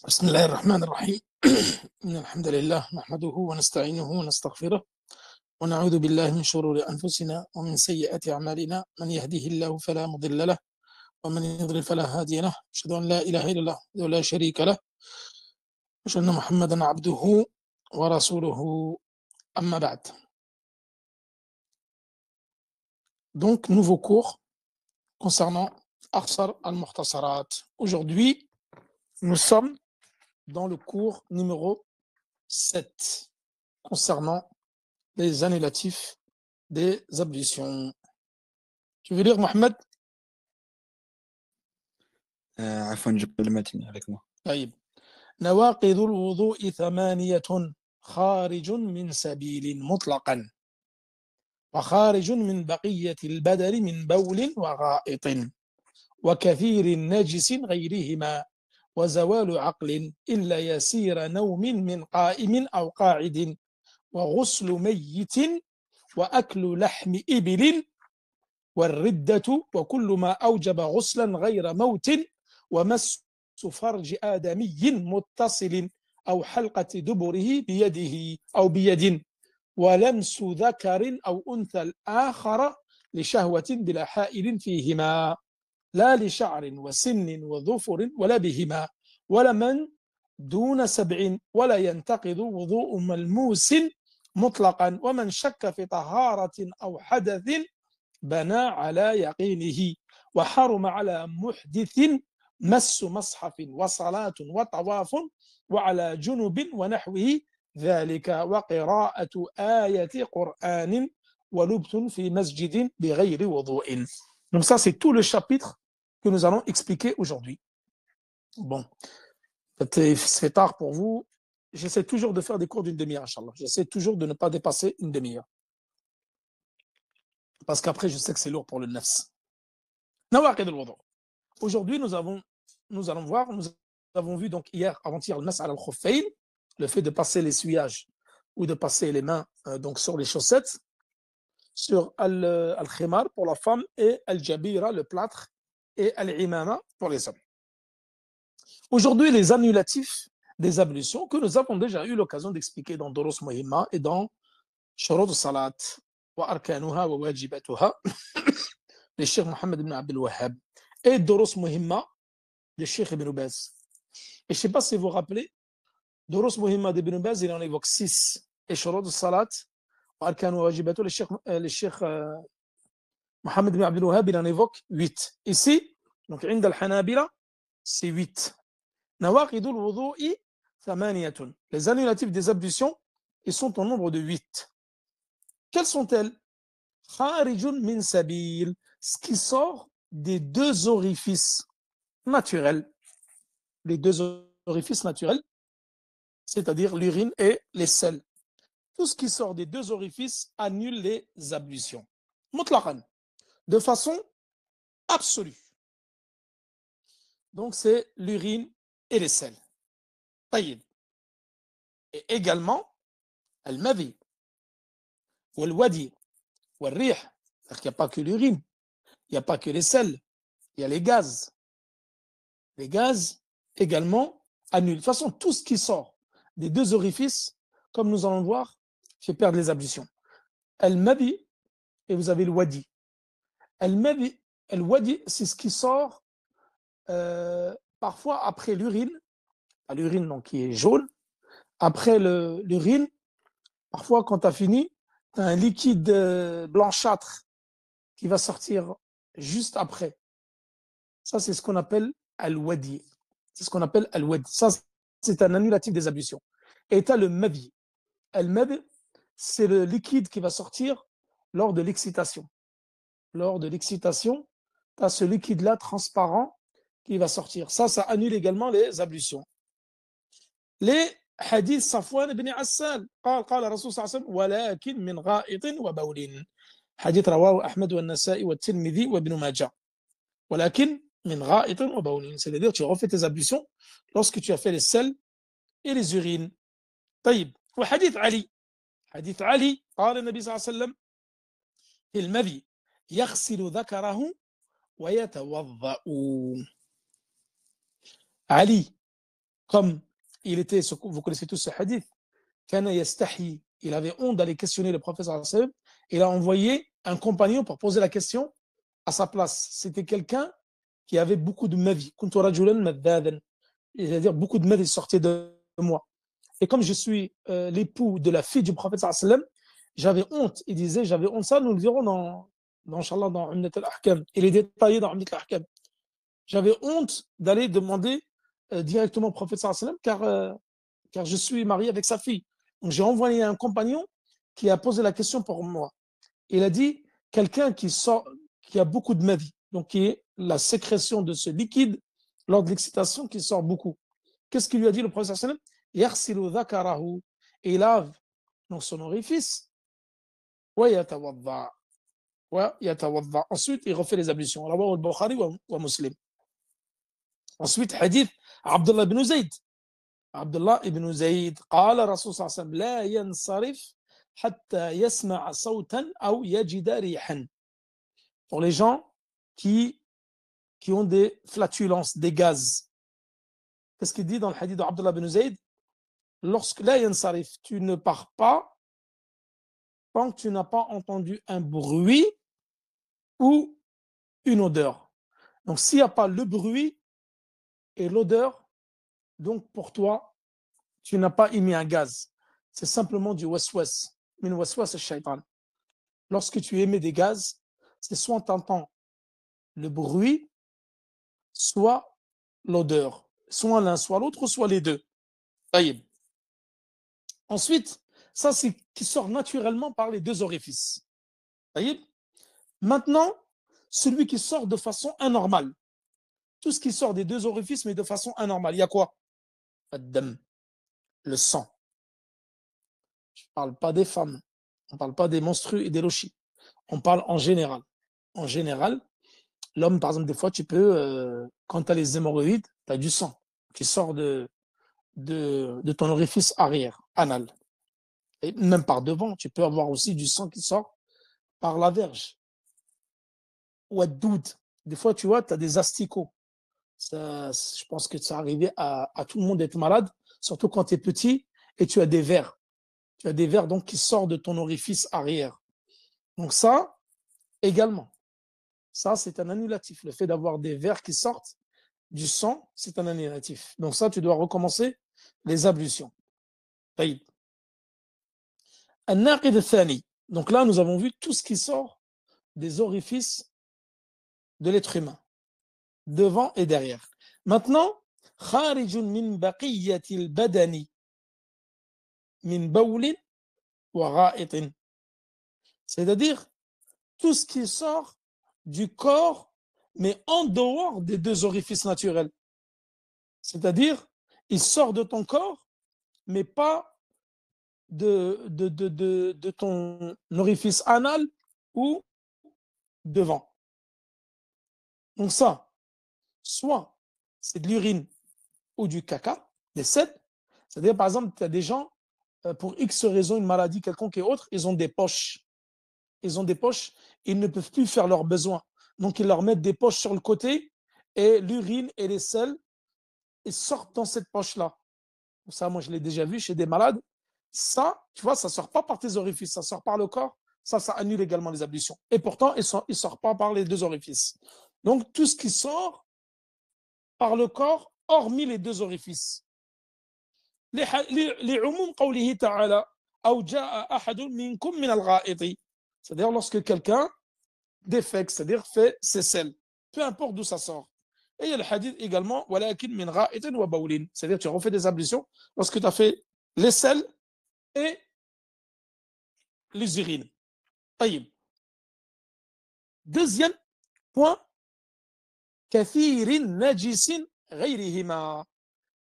بسم الله الرحمن الرحيم إن الحمد لله نحمده ونستعينه ونستغفره ونعوذ بالله من شرور أنفسنا ومن سيئات أعمالنا من يهده الله فلا مضل له ومن يضلل فلا هادي له أشهد أن لا إله إلا الله ولا شريك له أشهد أن محمدا عبده ورسوله أما بعد. Donc, nouveau cours concernant Akhsar al-Mukhtasarat. Aujourd'hui, nous sommes dans le cours numéro 7 concernant les annulatifs des ablutions. Tu veux lire, Mohamed? عفوا جبت المتن عليكم. طيب. نواقض الوضوء 8 خارج من سبيل مطلقا وخارج من بقية البدن من بول وغائط وكثير نجس غيرهما وزوال عقل إلا يسير نوم من قائم أو قاعد وغسل ميت وأكل لحم إبل والردة وكل ما أوجب غسلا غير موت ومس فرج آدمي متصل أو حلقة دبره بيده أو بيد ولمس ذكر أو أنثى الآخر لشهوة بلا حائل فيهما لا لشعر وسن وظفر ولا بهما ولا من دون 7 ولا ينتقض وضوء ملموس مطلقا ومن شك في طهارة أو حدث بنى على يقينه وحرم على محدث مس مصحف وصلاة وطواف وعلى جنب ونحوه ذلك وقراءة آية قرآن ولبث في مسجد بغير وضوء. Donc ça c'est tout le chapitre que nous allons expliquer aujourd'hui. Bon, c'est tard pour vous. J'essaie toujours de faire des cours d'une demi-heure, Inch'Allah. J'essaie toujours de ne pas dépasser une demi-heure. Parce qu'après, je sais que c'est lourd pour le nafs. Nawaqid al-wudu. Aujourd'hui, nous allons voir, nous avons vu donc hier, avant-hier, le mas al-khuffayn, le fait de passer l'essuyage ou de passer les mains donc sur les chaussettes, sur al-khimar pour la femme et al-jabira, le plâtre, et al-imama pour les hommes. Aujourd'hui, les annulatifs des ablutions que nous avons déjà eu l'occasion d'expliquer dans Durus Muhimma et dans Shurut Salat wa Arkanuha wa Wajibatuha, le Cheikh Mohammed ibn Abdel Wahhab, et Durus Muhimma, le Cheikh Ibn Baz. Et je ne sais pas si vous vous rappelez, Durus Muhimma d'Ibn Baz, il en évoque 6. Et Shurut Salat wa Arkanuha wa Wajibatuha, le Cheikh Mohammed ibn Abdel Wahhab, il en évoque 8. Ici, donc, Inda al-Hanabila, c'est 8. Nawaqid al-wudu'i 8. Les annulatifs des ablutions, ils sont au nombre de 8. Quelles sont-elles? Kharijun min sabil, ce qui sort des deux orifices naturels. Les deux orifices naturels, c'est-à-dire l'urine et les selles. Tout ce qui sort des deux orifices annule les ablutions. Mutlaqan, de façon absolue. Donc c'est l'urine et les selles. Taïd. Et également, al-madhi, wal-wadi, wal-rih. C'est-à-dire qu'il n'y a pas que l'urine, il n'y a pas que les selles, il y a les gaz. Les gaz également annulent. De toute façon, tout ce qui sort des deux orifices, comme nous allons voir, fait perdre les ablutions. Al-madhi, et vous avez le wadi. Al-madhi, al-wadi, c'est ce qui sort parfois après l'urine, l'urine donc qui est jaune. Après l'urine, parfois quand tu as fini, tu as un liquide blanchâtre qui va sortir juste après. Ça, c'est ce qu'on appelle al-wadi. C'est ce qu'on appelle al-wadi. Ça, c'est un annulatif des ablutions. Et tu as le madhi. Al-madhi, c'est le liquide qui va sortir lors de l'excitation. Lors de l'excitation, tu as ce liquide-là transparent qui va sortir. Ça annule également les ablutions. Les hadiths Safwan ibn Assal. قال الرسول صلى الله عليه وسلم ولكن من غائط وبول. حديث رواه أحمد والنسائي والترمذي وابن ماجه. ولكن من غائط وبول. C'est-à-dire tu refais tes ablutions lorsque tu as fait les selles et les urines. طيب. وحديث علي. حديث علي قال النبي صلى الله عليه وسلم في المذي يغسل ذكره ويتوضأ. Ali, comme il était, vous connaissez tous ce hadith, Kana yastahi, il avait honte d'aller questionner le prophète sallallahu alayhi wa sallam, il a envoyé un compagnon pour poser la question à sa place. C'était quelqu'un qui avait beaucoup de madhi, kuntu rajulan madhadan, c'est-à-dire beaucoup de madhi sortaient de moi. Et comme je suis l'époux de la fille du prophète sallallahu alayhi wa sallam, j'avais honte. Il disait, j'avais honte. Ça, nous le verrons Inch'Allah, dans Umdat al-Ahkam. Il est détaillé dans Umdat al-Ahkam. J'avais honte d'aller demander directement au prophète sallallahu alayhi wa sallam, car je suis marié avec sa fille. Donc j'ai envoyé un compagnon qui a posé la question pour moi. Il a dit, quelqu'un qui a beaucoup de madhi, donc qui est la sécrétion de ce liquide lors de l'excitation qui sort beaucoup. Qu'est-ce qu'il lui a dit le prophète sallallahu alayhi wa sallam? Yaghsilu dhakarahu, et il lave donc son orifice, wa yatawadda. Ensuite, il refait les ablutions. Rawahu al-Bukhari wa Muslim. Ensuite, hadith Abdullah ibn Zayd. Abdullah ibn Zayd, قال رسول صلى الله عليه وسلم لا ينصرف حتى يسمع صوتا أو يجد ريحا. Pour les gens qui ont des flatulences, des gaz. Qu'est-ce qu'il dit dans le hadith d'Abdullah ibn Zayd? Lorsque la yansarif, tu ne pars pas tant que tu n'as pas entendu un bruit ou une odeur. Donc s'il n'y a pas le bruit et l'odeur, donc pour toi, tu n'as pas émis un gaz. C'est simplement du waswas. Min waswas al-shaytan. Lorsque tu émets des gaz, c'est soit tu entends le bruit, soit l'odeur. Soit l'un, soit l'autre, soit les deux. Taïb. Ensuite, ça c'est qui sort naturellement par les deux orifices. Taïb. Maintenant, celui qui sort de façon anormale. Tout ce qui sort des deux orifices, mais de façon anormale. Il y a quoi? Le sang. Je ne parle pas des femmes. On ne parle pas des menstrues et des lochis. On parle en général. En général, l'homme, par exemple, des fois, tu peux, quand tu as les hémorroïdes, tu as du sang qui sort de ton orifice arrière, anal. Et même par devant, tu peux avoir aussi du sang qui sort par la verge. Ou à doud. Des fois, tu vois, tu as des asticots. Ça, je pense que ça arrivait à tout le monde d'être malade, surtout quand tu es petit et tu as des vers. Tu as des vers donc qui sortent de ton orifice arrière. Donc ça, également. Ça, c'est un annulatif. Le fait d'avoir des vers qui sortent du sang, c'est un annulatif. Donc ça, tu dois recommencer les ablutions. Taïb. An-naqid al-thani. Donc là, nous avons vu tout ce qui sort des orifices de l'être humain, devant et derrière. Maintenant, kharijun min baqiyati al-badani min bawlin wa gha'itin. C'est-à-dire tout ce qui sort du corps, mais en dehors des deux orifices naturels. C'est-à-dire, il sort de ton corps, mais pas de ton orifice anal ou devant. Donc ça, soit c'est de l'urine ou du caca, des selles. C'est-à-dire, par exemple, tu as des gens, pour X raison, une maladie quelconque et autre, ils ont des poches. Ils ont des poches, ils ne peuvent plus faire leurs besoins. Donc, ils leur mettent des poches sur le côté et l'urine et les selles, ils sortent dans cette poche-là. Ça, moi, je l'ai déjà vu chez des malades. Ça, tu vois, ça ne sort pas par tes orifices, ça sort par le corps. Ça annule également les ablutions. Et pourtant, il ne sort pas par les deux orifices. Donc, tout ce qui sort par le corps, hormis les deux orifices. لعموم قوله تعالى أو جاء أحد منكم من الغائط. C'est-à-dire lorsque quelqu'un défecte, c'est-à-dire fait ses selles, peu importe d'où ça sort. Et il y a le hadith également, ولكن من غائط وبول. C'est-à-dire tu refais des ablutions lorsque tu as fait les selles et les urines. طيب. Deuxième point, كثير نجس غيرهما.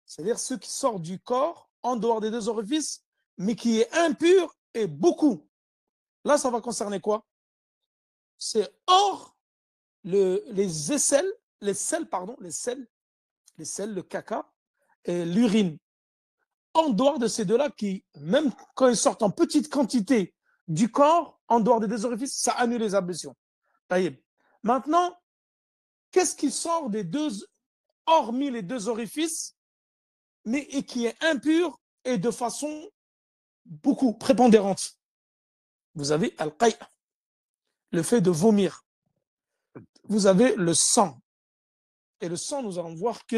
C'est-à-dire ce qui sort du corps en dehors des deux orifices, mais qui est impur et beaucoup. Là, ça va concerner quoi? C'est hors les aisselles, les selles, le caca et l'urine. En dehors de ces deux-là, qui, même quand ils sortent en petite quantité du corps, en dehors des deux orifices, ça annule les ablutions. Maintenant, qu'est-ce qui sort des deux, hormis les deux orifices, et qui est impur et de façon beaucoup prépondérante. Vous avez al-qay', le fait de vomir. Vous avez le sang. Et le sang, nous allons voir que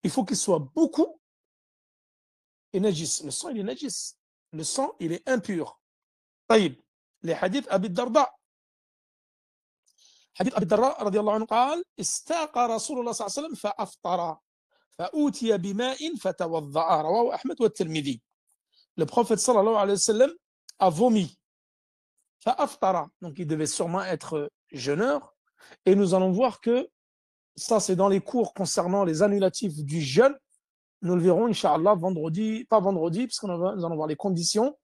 il faut qu'il soit beaucoup et najis. Le sang, il est najis. Le sang, il est impur. طيب. Les hadiths Abi Darda. حديث أبي الدراء رضي الله عنه قال استاق رسول الله صلى الله عليه وسلم فأفطر فأوتي بماء فتوضأ رواه أحمد والترمذي. Le prophète sallallahu alayhi wa sallam a vomi. فأفطر. Donc il devait sûrement être jeûneur. Et nous allons voir que ça, c'est dans les cours concernant les annulatifs du jeûne. Nous le verrons, Inch'Allah, vendredi, pas vendredi, parce que nous allons voir les conditions,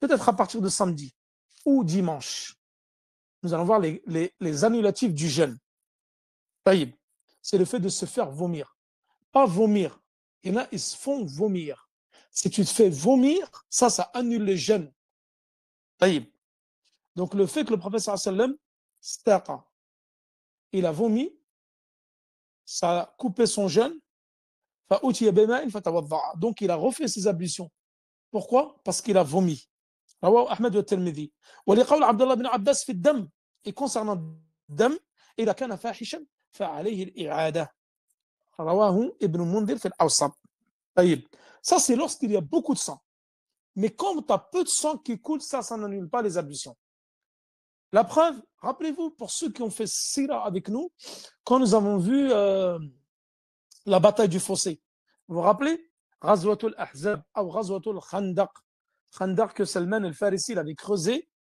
peut-être à partir de samedi ou dimanche. Nous allons voir les annulatifs du jeûne. Taïb, c'est le fait de se faire vomir. Pas vomir. Il y en a, ils se font vomir. Si tu te fais vomir, ça annule le jeûne. Taïb. Donc le fait que le prophète sallam, il a vomi, ça a coupé son jeûne. Donc il a refait ses ablutions. Pourquoi? Parce qu'il a vomi. رواه أحمد والترمذي ولقول عبد الله بن عباس في الدم. Et concernant الدم إذا كان فاحشا فعليه الإعادة. رواه ابن منذر في الأوسط. طيب. Ça c'est lorsqu'il y a beaucoup de sang. Mais quand tu as peu de sang qui coule, ça n'annule pas les ablutions. La preuve, rappelez-vous, pour ceux qui ont fait Sira avec nous, quand nous avons vu la bataille du fossé, vous vous rappelez? Ghazwatul Ahzab ou Ghazwatul Khandaq. Khandaq que Salman al-Farisi avait creusé,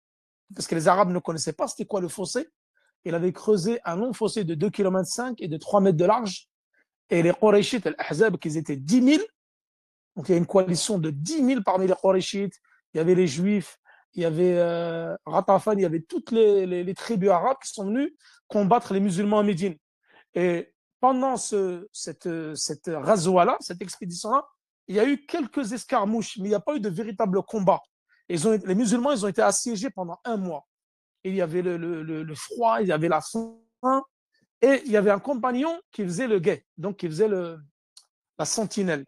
parce que les Arabes ne connaissaient pas c'était quoi le fossé. Il avait creusé un long fossé de 2,5 km et de 3 mètres de large. Et les Qurayshites, al-Ahzab, qu'ils étaient 10 000, donc il y a une coalition de 10 000 parmi les Qurayshites, il y avait les Juifs, il y avait Ratafan, il y avait toutes les tribus arabes qui sont venues combattre les musulmans à Médine. Et pendant cette razwa-là, cette expédition-là, il y a eu quelques escarmouches, mais il n'y a pas eu de véritable combat. Les musulmans, ils ont été assiégés pendant 1 mois. Il y avait le froid, il y avait la faim, et il y avait un compagnon qui faisait le guet, donc qui faisait la sentinelle.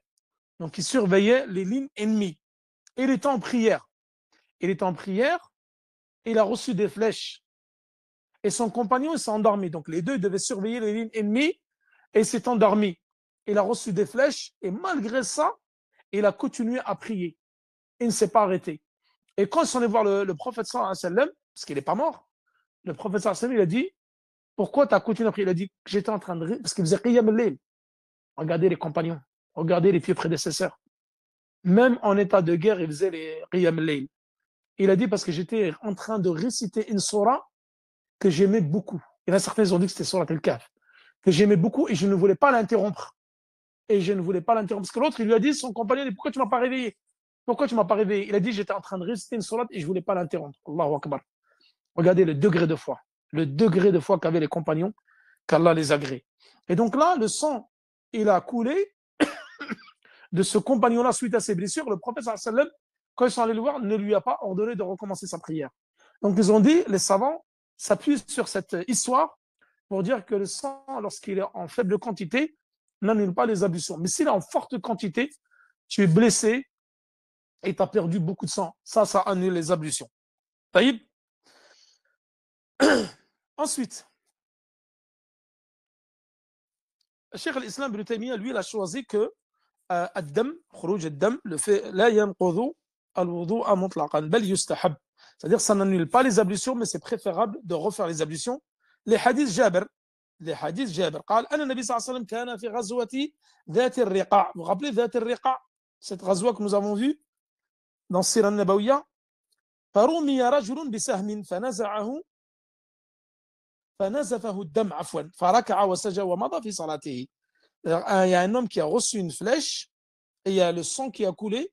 Donc il surveillait les lignes ennemies. Et il était en prière. Il était en prière, et il a reçu des flèches. Et son compagnon, il s'est endormi. Donc les deux devaient surveiller les lignes ennemies, et il s'est endormi. Il a reçu des flèches, et malgré ça, il a continué à prier. Il ne s'est pas arrêté. Et quand ils sont allés voir le prophète sallallahu alayhi wa sallam, parce qu'il n'est pas mort, le prophète sallallahu alayhi wa sallam, il a dit, pourquoi tu as continué à prier? Il a dit, j'étais en train de rire, parce qu'il faisait qiyam al-layl. Regardez les compagnons, regardez les pieux prédécesseurs. Même en état de guerre, il faisait les qiyam al-layl. Il a dit, parce que j'étais en train de réciter une surah que j'aimais beaucoup. Il y en a certains qui ont dit que c'était Surat al-Kahf, que j'aimais beaucoup et je ne voulais pas l'interrompre. Et je ne voulais pas l'interrompre. Parce que l'autre, il lui a dit, son compagnon, dit, pourquoi tu ne m'as pas réveillé? Pourquoi tu ne m'as pas réveillé? Il a dit, j'étais en train de réciter une surat et je ne voulais pas l'interrompre. Allahu Akbar. Regardez le degré de foi. Le degré de foi qu'avaient les compagnons, qu'Allah les agrée. Et donc là, le sang, il a coulé de ce compagnon-là suite à ses blessures. Le prophète, quand ils sont allés le voir, ne lui a pas ordonné de recommencer sa prière. Donc ils ont dit, les savants s'appuient sur cette histoire pour dire que le sang, lorsqu'il est en faible quantité, n'annule pas les ablutions. Mais s'il est en forte quantité, tu es blessé et tu as perdu beaucoup de sang. Ça annule les ablutions. Taïb. Ensuite, Cheikh al-Islam ibn Taymiyyah, lui, il a choisi que الدم خروج الدم le fait لا ينقض الوضوء مطلقا بل يستحب. C'est-à-dire ça n'annule pas les ablutions mais c'est préférable de refaire les ablutions. Les hadiths Jabir قال أن النبي صلى الله عليه وسلم كان في غزوة ذات الرقاع. Vous vous rappelez ذات الرقاع, cette غزوة que nous avons vue dans Sira al-Nabawiyya. فرمي رجل بسهم فنزفه الدم عفوا فركع وسجد ومضى في صلاته. Il y a un homme qui a reçu une flèche et il y a le sang qui a coulé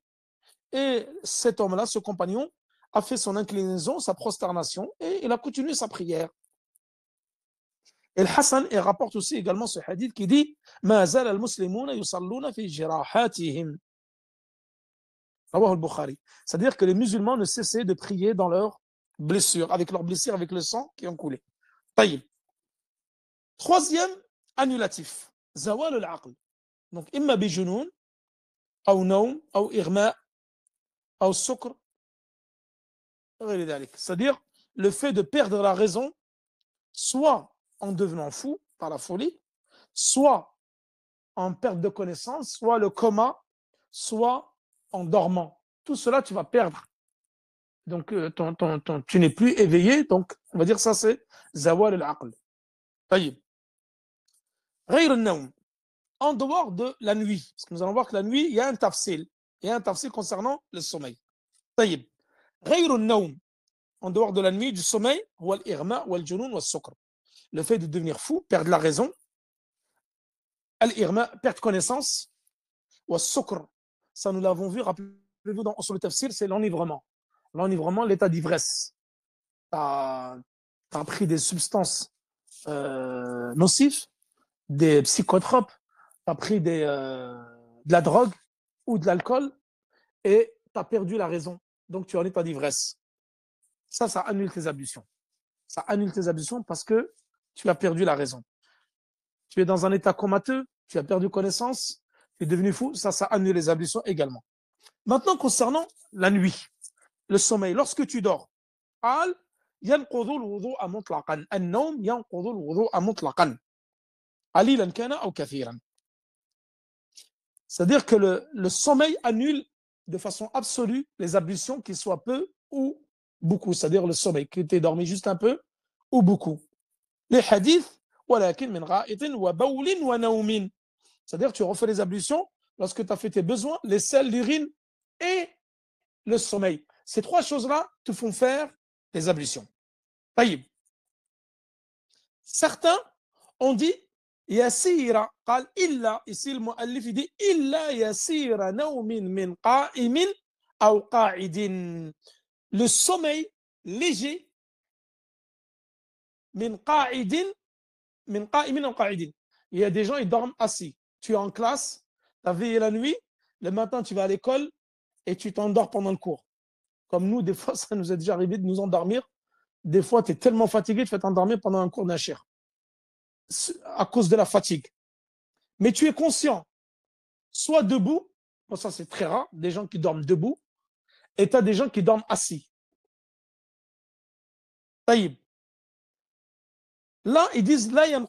et cet homme-là, ce compagnon, a fait son inclinaison, sa prosternation et il a continué sa prière. Et le Hassan il rapporte aussi également ce hadith qui dit ما زال المسلمون يصلون في جراحاتهم. رواه البخاري. C'est-à-dire que les musulmans ne cessaient de prier dans leurs blessures, avec leurs blessures, avec le sang qui ont coulé. طيب. Troisième annulatif, zawal al-aql. Donc, imma bijounoun, ou naum, ou irma, ou sukr, c'est-à-dire le fait de perdre la raison, soit en devenant fou par la folie, soit en perte de connaissance, soit le coma, soit en dormant. Tout cela, tu vas perdre. Donc, tu n'es plus éveillé. Donc, on va dire ça, c'est zawal al-aql. طيب. غير النوم, en dehors de la nuit. Parce que nous allons voir que la nuit, il y a un tafsil. Il y a un tafsil concernant le sommeil. طيب. غير النوم, en dehors de la nuit, du sommeil, هو الإغماء والجنون والسكر. Le fait de devenir fou, perdre la raison. Al-irma, perdre connaissance. والسكر, ça nous l'avons vu, rappelez-vous, sur le tafsir, c'est l'enivrement. L'enivrement, l'état d'ivresse. Tu as pris des substances nocives, des psychotropes, tu as pris de la drogue ou de l'alcool et tu as perdu la raison. Donc tu es en état d'ivresse. Ça annule tes ablutions. Ça annule tes ablutions parce que tu as perdu la raison. Tu es dans un état comateux, tu as perdu connaissance, tu es devenu fou, ça annule les ablutions également. Maintenant, concernant la nuit, le sommeil, lorsque tu dors, قال ينقض الوضوء مطلقا النوم ينقض الوضوء مطلقا قليلا كان أو كثيرا. C'est-à-dire que le sommeil annule de façon absolue les ablutions, qu'ils soient peu ou beaucoup. C'est-à-dire le sommeil, que tu es dormi juste un peu ou beaucoup. Les hadiths, ولكن من غائط وبول ونوم. C'est-à-dire que tu refais les ablutions lorsque tu as fait tes besoins, les selles, l'urine et le sommeil. Ces trois choses-là te font faire les ablutions. طيب. Certains ont dit يسير, قال إلا, ici le muallif dit إلا يسير نوم من قائم أو قاعد. Le sommeil léger من قاعد من قائم أو قاعد. Il y a des gens, ils dorment assis. Tu es en classe, tu as veillé la nuit, le matin tu vas à l'école et tu t'endors pendant le cours. Comme nous, des fois, ça nous est déjà arrivé de nous endormir. Des fois, tu es tellement fatigué, tu vas t'endormir pendant un cours d'un cher à cause de la fatigue. Mais tu es conscient, soit debout, bon, ça c'est très rare, des gens qui dorment debout, et tu as des gens qui dorment assis. Taïb. Là, ils disent, là, il y a une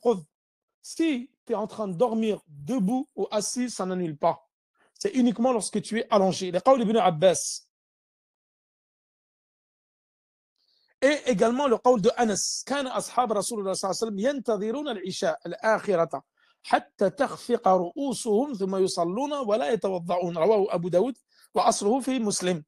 si tu es en train de dormir debout ou assis, ça n'annule pas. C'est uniquement lorsque tu es allongé. Les qawl ibn Abbas. Et également le qawl de Anas. كان أصحاب رسول الله صلى الله عليه وسلم ينتظرون العشاء الآخرة حتى تخفق رؤوسهم ثم يصلون ولا يتوضعون. رواه أبو داود وأصله في مسلم.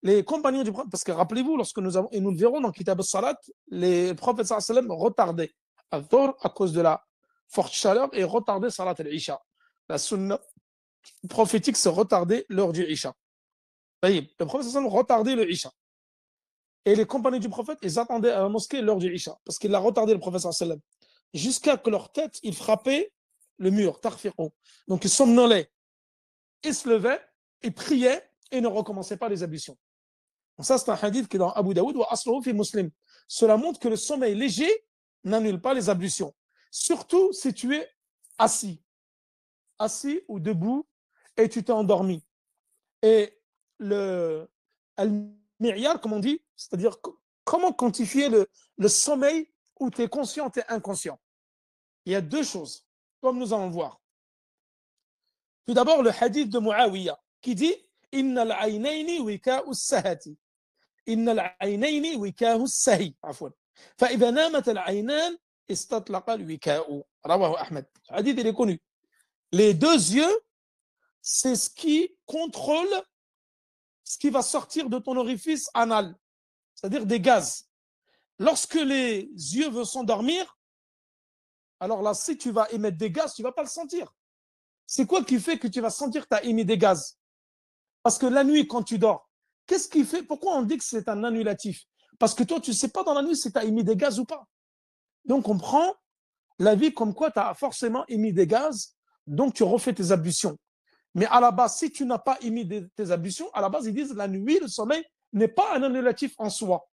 Les compagnons du prophète, parce que rappelez-vous, lorsque et nous le verrons dans Kitab al-Salat, les prophètes sallallahu alayhi wa sallam retardaient al-Dhuhr à cause de la forte chaleur et retardaient Salat al-Isha. La sunna prophétique se retardait l'heure du Isha. Le prophète sallallahu alayhi wa sallam retardait le Isha. Et les compagnons du prophète, ils attendaient à la mosquée l'heure du Isha, parce qu'il a retardé le prophète sallallahu alayhi wa sallam. Jusqu'à que leur tête, ils frappaient le mur, tarfiqo. Donc ils somnolaient, ils se levaient, ils priaient et ne recommençaient pas les ablutions. Donc ça, c'est un hadith qui est dans Abu Daoud ou Aslahu fi Muslim. Cela montre que le sommeil léger n'annule pas les ablutions. Surtout si tu es assis ou debout et tu t'es endormi. Et le al-mi'yar, comme on dit, c'est-à-dire comment quantifier le sommeil où tu es conscient et inconscient. Il y a deux choses, comme nous allons voir. Tout d'abord, le hadith de Muawiyah qui dit Inna al-aynayni wika'u as-sahati. إن العينين وكاه السهي عفوا فإذا نامت العينان استطلق الوكاء رواه أحمد. Hadith il est connu. Les deux yeux, c'est ce qui contrôle ce qui va sortir de ton orifice anal, c'est-à-dire des gaz. Lorsque les yeux veulent s'endormir, alors là, si tu vas émettre des gaz, tu ne vas pas le sentir. C'est quoi qui fait que tu vas sentir que tu as émis des gaz? Parce que la nuit, quand tu dors, qu'est-ce qui fait? Pourquoi on dit que c'est un annulatif? Parce que toi, tu ne sais pas dans la nuit si tu as émis des gaz ou pas. Donc, on prend l'avis comme quoi tu as forcément émis des gaz, donc tu refais tes ablutions. Mais à la base, si tu n'as pas émis tes ablutions, à la base, ils disent la nuit, le sommeil n'est pas un annulatif en soi.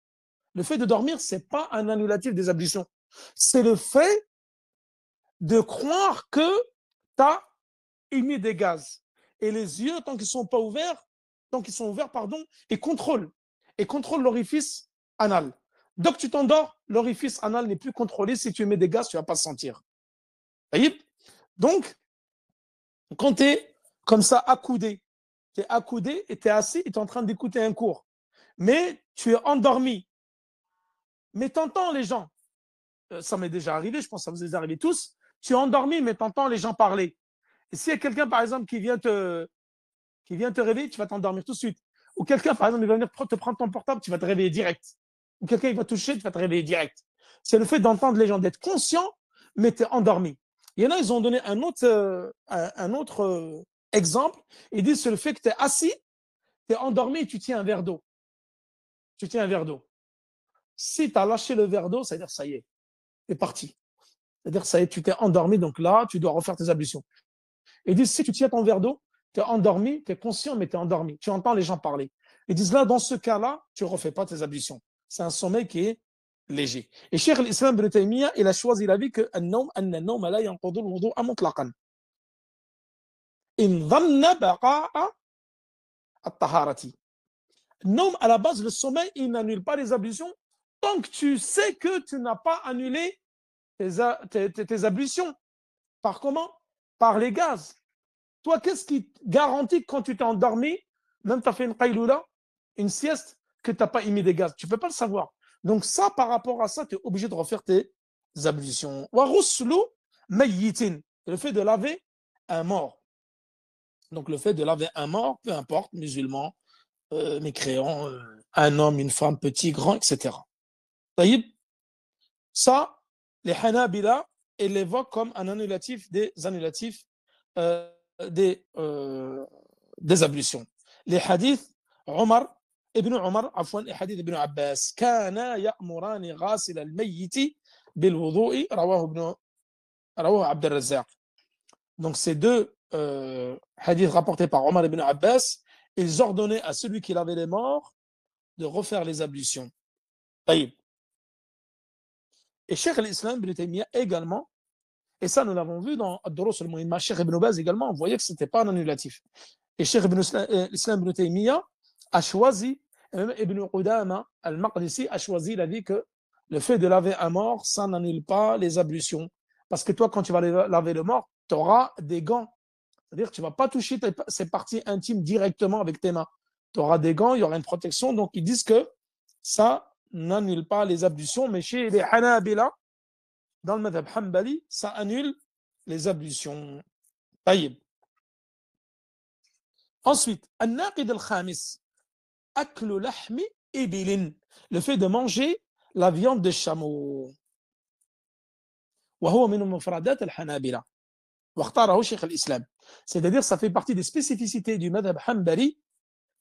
Le fait de dormir, ce n'est pas un annulatif des ablutions. C'est le fait de croire que tu as émet des gaz. Et les yeux, tant qu'ils sont pas ouverts, tant qu'ils sont ouverts, pardon, ils contrôlent. Et contrôlent l'orifice anal. Donc tu t'endors, l'orifice anal n'est plus contrôlé. Si tu émets des gaz, tu ne vas pas se sentir. Voyez. Donc, quand tu es comme ça accoudé, tu es accoudé et tu es assis et tu es en train d'écouter un cours. Mais tu es endormi. Mais tu entends les gens. Ça m'est déjà arrivé, je pense que ça vous est arrivé tous. Tu es endormi, mais tu entends les gens parler. Et s'il y a quelqu'un, par exemple, qui vient te réveiller, tu vas t'endormir tout de suite. Ou quelqu'un, par exemple, il va venir te prendre ton portable, tu vas te réveiller direct. Ou quelqu'un, il va toucher, tu vas te réveiller direct. C'est le fait d'entendre les gens, d'être conscient, mais tu es endormi. Il y en a, ils ont donné un autre exemple. Ils disent c'est le fait que tu es assis, tu es endormi et tu tiens un verre d'eau. Tu tiens un verre d'eau. Si tu as lâché le verre d'eau, c'est-à-dire ça y est, c'est parti. C'est-à-dire ça y est, tu t'es endormi, donc là, tu dois refaire tes ablutions. Ils disent si tu tiens ton verre d'eau, tu es endormi, tu es conscient, mais tu es endormi. Tu entends les gens parler. Ils disent là, dans ce cas-là, tu ne refais pas tes ablutions. C'est un sommeil qui est léger. Et Cheikh l'Islam Ibn Taymiyyah, il a choisi l'avis que النوم أن النوم لا ينقض الوضوء مطلقا إن ظن بقاء الطهارة. Nom à la base, le sommeil, il n'annule pas les ablutions tant que tu sais que tu n'as pas annulé tes ablutions. Par comment? Par les gaz. Toi, qu'est-ce qui garantit que quand tu t'es endormi, même tu as fait une qayloula, une sieste, que tu n'as pas émis des gaz? Tu ne peux pas le savoir. Donc ça, par rapport à ça, tu es obligé de refaire tes ablutions. Wa ghuslu mayyitin, le fait de laver un mort. Donc le fait de laver un mort, peu importe, musulman, mécréant, un homme, une femme, petit, grand, etc. Taïb, ça, les Hanabila, ils l'évoquent comme un annulatif des annulatifs euh, des, euh, des ablutions. Les hadiths, Omar, ابن عمر عفوا حديث ابن عباس كان يأمران غاسل الميت بالوضوء رواه عبد الرزاق. Donc ces deux hadiths rapportés par Omar ibn Abbas, ils ordonnaient à celui qui lavait les morts de refaire les ablutions. طيب. Et Cheikh l'Islam Ibn Taymiyyah également, et ça nous l'avons vu dans Ad-Durus al-Muhimma, Cheikh Ibn Baz également, on voyait que ce n'était pas un annulatif. Et Cheikh l'Islam Ibn Taymiyyah a choisi, et même Ibn Qudama al-Maqdisi a choisi l'avis que le fait de laver un mort, ça n'annule pas les ablutions. Parce que toi, quand tu vas laver le mort, tu auras des gants. C'est-à-dire que tu ne vas pas toucher ces parties intimes directement avec tes mains. Tu auras des gants, il y aura une protection. Donc, ils disent que ça n'annule pas les ablutions. Mais chez les Hanabila, dans le madhab Hanbali, ça annule les ablutions. Taïb. Ensuite, An-Naqid al-Khamis, Aklu lahmi ibilin, le fait de manger la viande de chameau. وهو من مفردات الحنابلة واختاره شيخ الإسلام. C'est-à-dire, ça fait partie des spécificités du madhab Hanbali,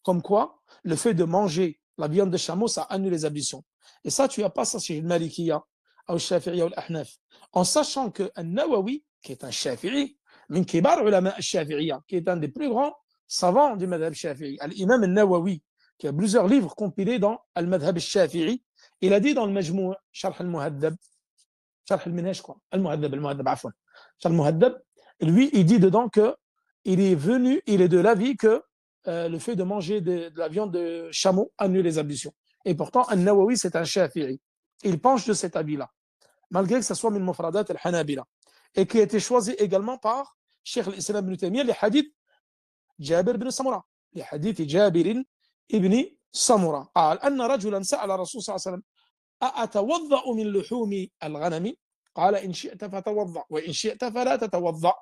comme quoi le fait de manger la viande de chameau, ça annule les ablutions. Et ça, tu n'as pas ça chez le Malikiya, ou le Shafi'iyya ou l'Ahnaf. En sachant que An-Nawawi, qui est un Shafi'i, min kibar ulama al-Shafi'iyya, qui est un des plus grands savants du madhab Shafi'i, l'imam An-Nawawi, qui a plusieurs livres compilés dans al-madhab al-Shafi'i, il a dit dans le Majmou' Sharh al-Muhaddab, Sharh al-Minhaj, quoi, al-Muhaddab, afwan, Sharh al-Muhaddab, lui, il dit dedans que il est de l'avis que le fait de manger de la viande de chameau annule les ablutions. Et pourtant, An-Nawawi, c'est un Shafi'i. Il penche de cet avis-là, malgré que ce soit min mufradat al-Hanabila, et qui a été choisi également par Cheikh l'Islam Ibn Taymiyyah, les hadiths جابر بن سمرة لحديث جابر ابن سمرة قال أن رجلا سأل الرسول صلى الله عليه وسلم أأتوضأ من لحوم الغنم قال إن شئت فتوضأ وإن شئت فلا تتوضأ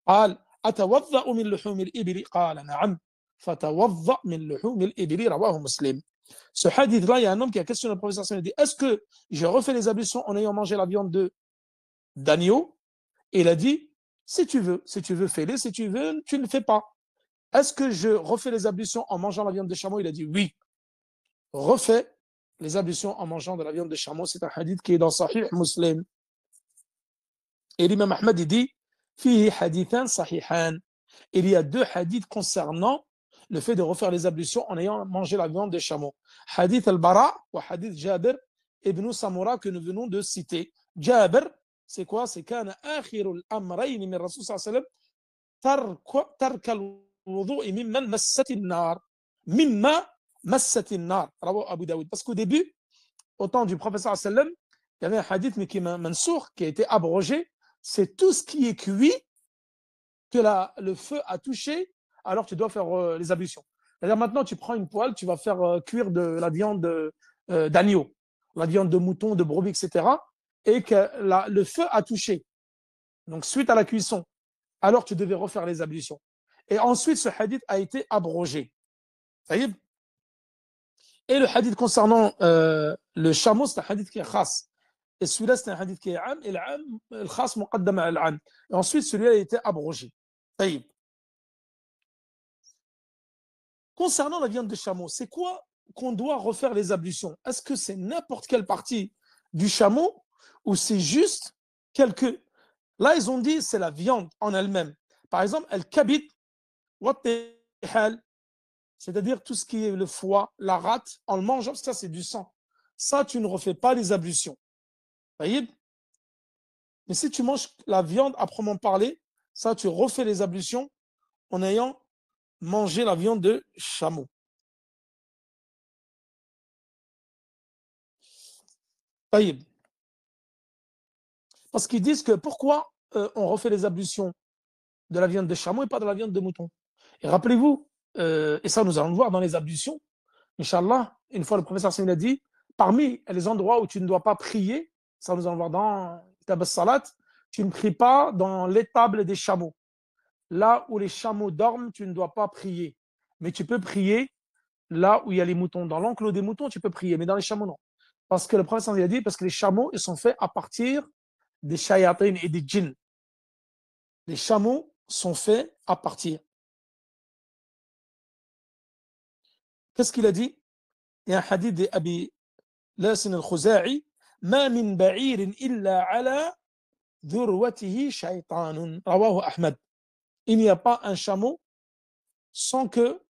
قال أتوضأ من لحوم الإبل قال نعم فتوضأ من لحوم الإبل رواه مسلم. Ce hadith-là, il y a un homme qui a questionné le professeur sallallahu alayhi wa sallam, il dit, est-ce que je refais les ablutions en ayant mangé la viande d'agneau? Et il a dit, si tu veux, fais-les, si tu veux, tu ne le fais pas. Est-ce que je refais les ablutions en mangeant la viande de chameau? Il a dit oui. Refais les ablutions en mangeant de la viande de chameau. C'est un hadith qui est dans Sahih Muslim. Et l'imam Ahmad dit fihi hadithan sahihan. Il y a deux hadiths concernant le fait de refaire les ablutions en ayant mangé la viande de chameau. Hadith al-Bara ou hadith Jabir ibn Samura que nous venons de citer. Jabir, c'est quoi? C'est kana akhirul amrayn min Rasul sallallahu alayhi wa sallam ترك الوضوء ممن مست النار مما مست النار رواه Abu Daoud. Parce qu'au début, au temps du professeur sallam, il y avait un hadith mais qui est mansour, qui a été abrogé. C'est tout ce qui est cuit que le feu a touché, alors tu dois faire les ablutions. C'est-à-dire maintenant, tu prends une poêle, tu vas faire cuire de la viande d'agneau, la viande de mouton, de brebis, etc. Et que le feu a touché. Donc, suite à la cuisson, alors tu devais refaire les ablutions. Et ensuite, ce hadith a été abrogé. Et le hadith concernant le chameau, c'est un hadith qui est khas. Et celui-là, c'est un hadith qui est am, et le khas muqaddam al-am. Et ensuite, celui-là a été abrogé. طيب. Concernant la viande de chameau, c'est quoi qu'on doit refaire les ablutions? Est-ce que c'est n'importe quelle partie du chameau ou c'est juste quelques... Là, ils ont dit c'est la viande en elle-même. Par exemple, al-kabid, c'est-à-dire tout ce qui est le foie, la rate, en le mangeant, ça c'est du sang. Ça, tu ne refais pas les ablutions. Mais si tu manges la viande à proprement parler, ça, tu refais les ablutions en ayant mangé la viande de chameau. Parce qu'ils disent que pourquoi on refait les ablutions de la viande de chameau et pas de la viande de mouton. Et rappelez-vous, et ça nous allons le voir dans les ablutions, Inch'Allah, une fois le professeur Saïd a dit, parmi les endroits où tu ne dois pas prier, ça nous allons voir dans Kitab al-Salat, tu ne pries pas dans l'étable des chameaux. Là où les chameaux dorment, tu ne dois pas prier. Mais tu peux prier là où il y a les moutons. Dans l'enclos des moutons, tu peux prier, mais dans les chameaux, non. Parce que le professeur a dit, parce que les chameaux, ils sont faits à partir des shayatin et des djinns. Les chameaux sont faits à partir. Qu'est-ce qu'il a dit? Il y a un hadith d'Abi Lasin al-Khuza'i, Ma min ba'irin illa ala dhurwatihi shaytanun. Rawahu Ahmad. Il n'y a pas un chameau sans que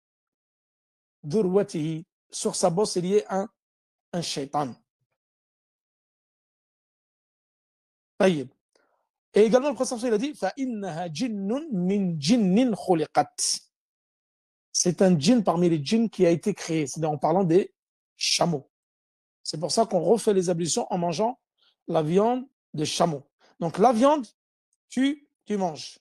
dhurwatihi, sur sa bosse, il y ait un shaytan. طيب. Et également, le prophète il a dit فَإِنَّهَا جِنٌّ مِنْ جِنٍّ خُلِقَتْ. C'est un djinn parmi les djinns qui a été créé, c'est-à-dire en parlant des chameaux. C'est pour ça qu'on refait les ablutions en mangeant la viande de chameau. Donc la viande, tu manges.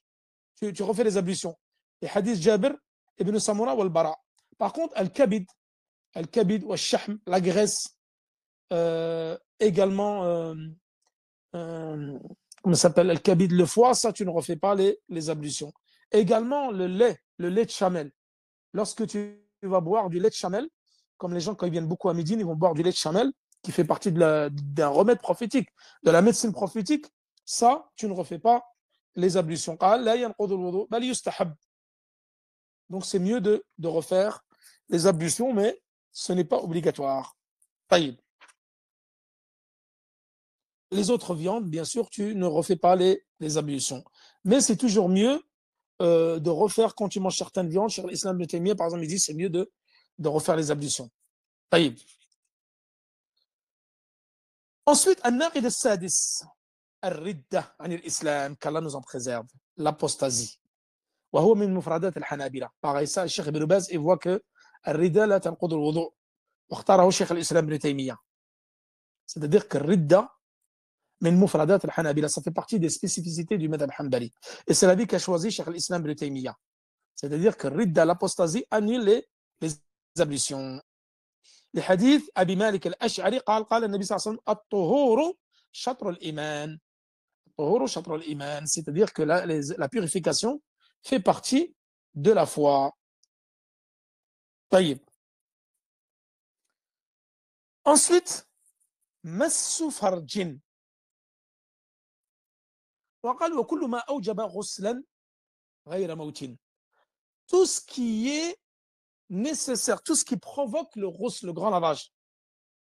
Tu refais les ablutions. Les hadiths Jabir, Ibn Samura ou Al-Bara. Par contre, Al-Kabid ou Al-Shahm, la graisse, également, on s'appelle Al-Kabid, le foie, ça, tu ne refais pas les ablutions. Également, le lait de chamel. Lorsque tu vas boire du lait de chamel, comme les gens, quand ils viennent beaucoup à Médine, ils vont boire du lait de chamel, qui fait partie d'un remède prophétique, de la médecine prophétique, ça, tu ne refais pas les ablutions. Donc, c'est mieux de refaire les ablutions, mais ce n'est pas obligatoire. Les autres viandes, bien sûr, tu ne refais pas les ablutions. Mais c'est toujours mieux de refaire quand tu manges certaines viandes. Cheikh al-Islam Ibn Taymiyyah, par exemple, il dit c'est mieux de refaire les ablutions. طيب. Ensuite, الناقض السادس الردة عن الإسلام qu'Allah nous en préserve, l'apostasie. وهو من مفردات الحنابلة. Pareil ça, Cheikh Ibn Baz, il voit que الردة لا تنقض الوضوء. واختاره شيخ الإسلام Ibn Taymiyyah. C'est-à-dire que الردة من مفردات الحنابلة, ça fait partie des spécificités du madhab hanbali. Et c'est l'avis qu'a choisi Cheikh al-Islam Ibn Taymiyyah. C'est-à-dire que ridda, l'apostasie, annule les ablutions. Les hadiths, Abi Malik al-Ash'ari, قال النبي صلى الله عليه وسلم الطهور شطر الإيمان. الطهور شطر الإيمان, c'est-à-dire que la purification fait partie de la foi. طيب. Ensuite, مسّ فرج. وقال وكل ما أوجب غسلا غير موت. Tout ce qui est nécessaire, tout ce qui provoque le ghusl, le grand lavage,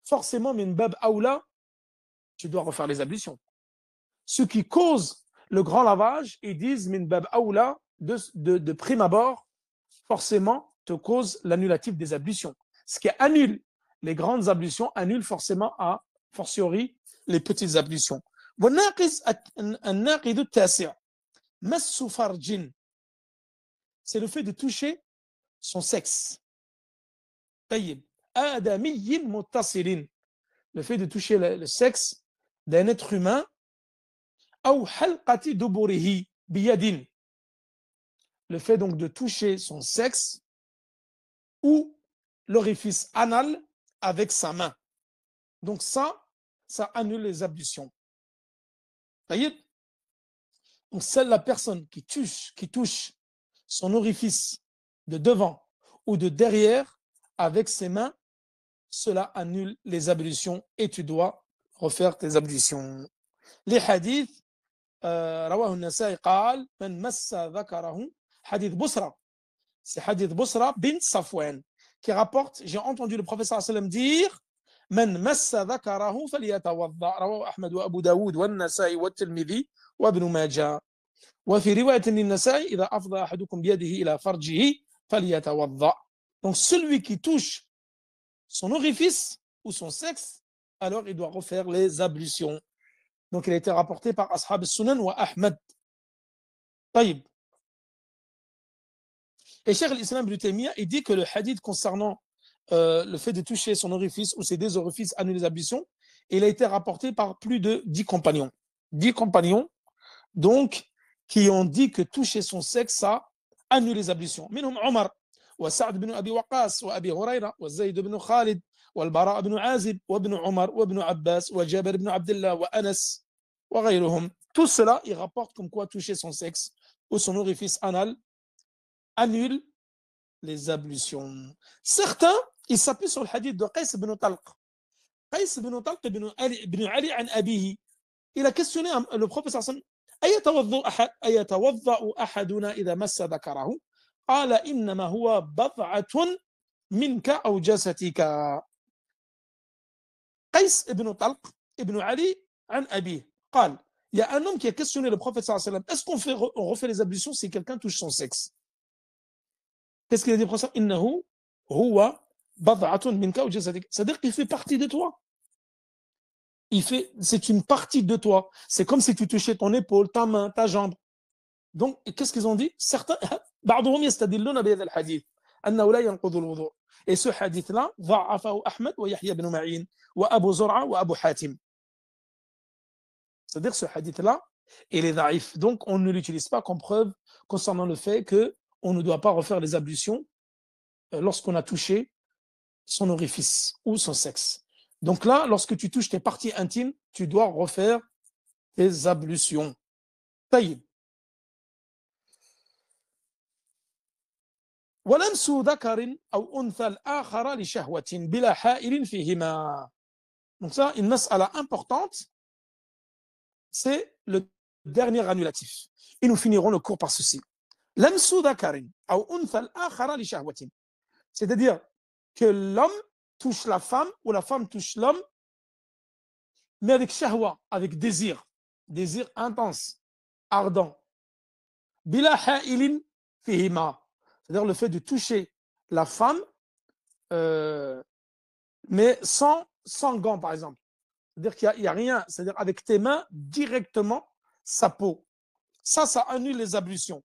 forcément, min bab aoula, tu dois refaire les ablutions. Ce qui cause le grand lavage, ils disent min bab aoula, de prime abord, forcément, te cause l'annulatif des ablutions. Ce qui annule les grandes ablutions, annule forcément à fortiori les petites ablutions. والناقض التاسع مس فرج. c'est le fait de toucher son sexe. طيب. آدمي متصل, le fait de toucher le sexe d'un être humain. أو حلقة دبره بيد, le fait donc de toucher son sexe ou l'orifice anal avec sa main. Donc ça annule les ablutions. طيب. Donc seule la personne qui touche son orifice de devant ou de derrière avec ses mains, cela annule les ablutions et tu dois refaire tes ablutions. Les hadiths, رواه النسائي قال من مس ذكره, hadith Busra, c'est hadith Busra bint Safwan qui rapporte, j'ai entendu le prophète sallallahu alayhi wa sallam dire من مس ذكره فليتوضأ, رواه أحمد وأبو داود والنسائي والترمذي وابن ماجه. وفي رواية للنسائي إذا أفضى أحدكم بيده إلى فرجه فليتوضأ. Donc celui qui touche son orifice ou son sexe, alors il doit refaire les ablutions. Donc il a été rapporté par Ashab al-Sunan wa Ahmad. طيب. Et Cheikh al-Islam ibn Taymiyyah, il dit que le hadith concernant le fait de toucher son orifice ou ses deux orifices annule les ablutions, il a été rapporté par plus de 10 compagnons. 10 compagnons, donc, qui ont dit que toucher son sexe, ça annule les ablutions. منهم عمر وسعد بن أبي وقاص وأبي هريرة وزيد بن خالد والبراء بن عازب وابن عمر وابن عباس وجابر بن عبد الله وأنس وغيرهم. Tout cela, il rapporte comme quoi toucher son sexe ou son orifice anal annule les ablutions. Certains, ils s'appuient sur le hadith de Qays ibn Talq. Qays ibn Talq ibn Ali an abihi. Il a questionné le prophète sallallahu alayhi wa sallam, أيتوضأ أحدنا إذا مس ذكره قال إنما هو بضعة منك أو جسدك. Qays ibn Talq ibn Ali an abihi قال, il y a un homme qui a questionné le prophète sallallahu alayhi wa sallam, est-ce qu'on refait les ablutions si quelqu'un touche son sexe? Qu'est-ce qu'il a dit le prophète? إنه هو بضعة منك أو جسدك, c'est-à-dire qu'il fait partie de toi. C'est une partie de toi. C'est comme si tu touchais ton épaule, ta main, ta jambe. Donc, qu'est-ce qu'ils ont dit? Certains, بعضهم يستدلون بهذا الحديث أنه لا ينقض الوضوء. Et ce hadith-là, ضعفه أحمد ويحيى بن معين وأبو زرعة وأبو حاتم. C'est-à-dire ce hadith-là, il est ضعيف. Donc, on ne l'utilise pas comme preuve concernant le fait qu'on ne doit pas refaire les ablutions lorsqu'on a touché son orifice ou son sexe. Donc là, lorsque tu touches tes parties intimes, tu dois refaire tes ablutions. طيب. ولمس ذكر أو أنثى الآخر لشهوة بلا حائل فيهما. Donc ça, une mas'ala importante, c'est le dernier annulatif. Et nous finirons le cours par ceci. لمس ذكر أو أنثى الآخر لشهوة. C'est-à-dire que l'homme touche la femme ou la femme touche l'homme, mais avec shahwa, avec désir intense, ardent. Bila ha'ilin fihima, c'est-à-dire le fait de toucher la femme, mais sans gants, par exemple. C'est-à-dire qu'il n'y a rien, c'est-à-dire avec tes mains directement sa peau. Ça annule les ablutions.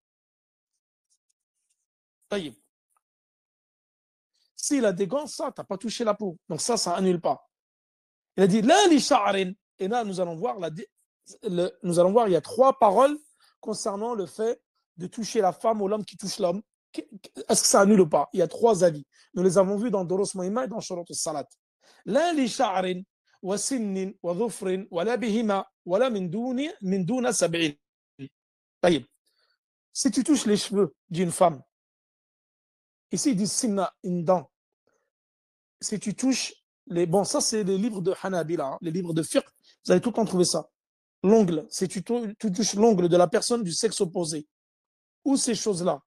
طيب. S'il a des gants, ça, tu n'as pas touché la peau. Donc ça annule pas. Il a dit, là, li sha'rin. Et là, nous allons voir, il y a 3 paroles concernant le fait de toucher la femme ou l'homme qui touche l'homme. Est-ce que ça annule ou pas? Il y a 3 avis. Nous les avons vus dans Doros Mohima et dans Shurut al-Salat. La li sha'rin, wa sinnin, wa dhufrin, wa la bihima, wa la min duna sab'in. Si tu touches les cheveux d'une femme, ici il dit sinna, une dent. Si tu touches bon, ça c'est les livres de Hanabila, hein, les livres de fiqh, vous allez tout le temps trouver ça. L'ongle, si tu touches l'ongle de la personne du sexe opposé, ou ces choses-là,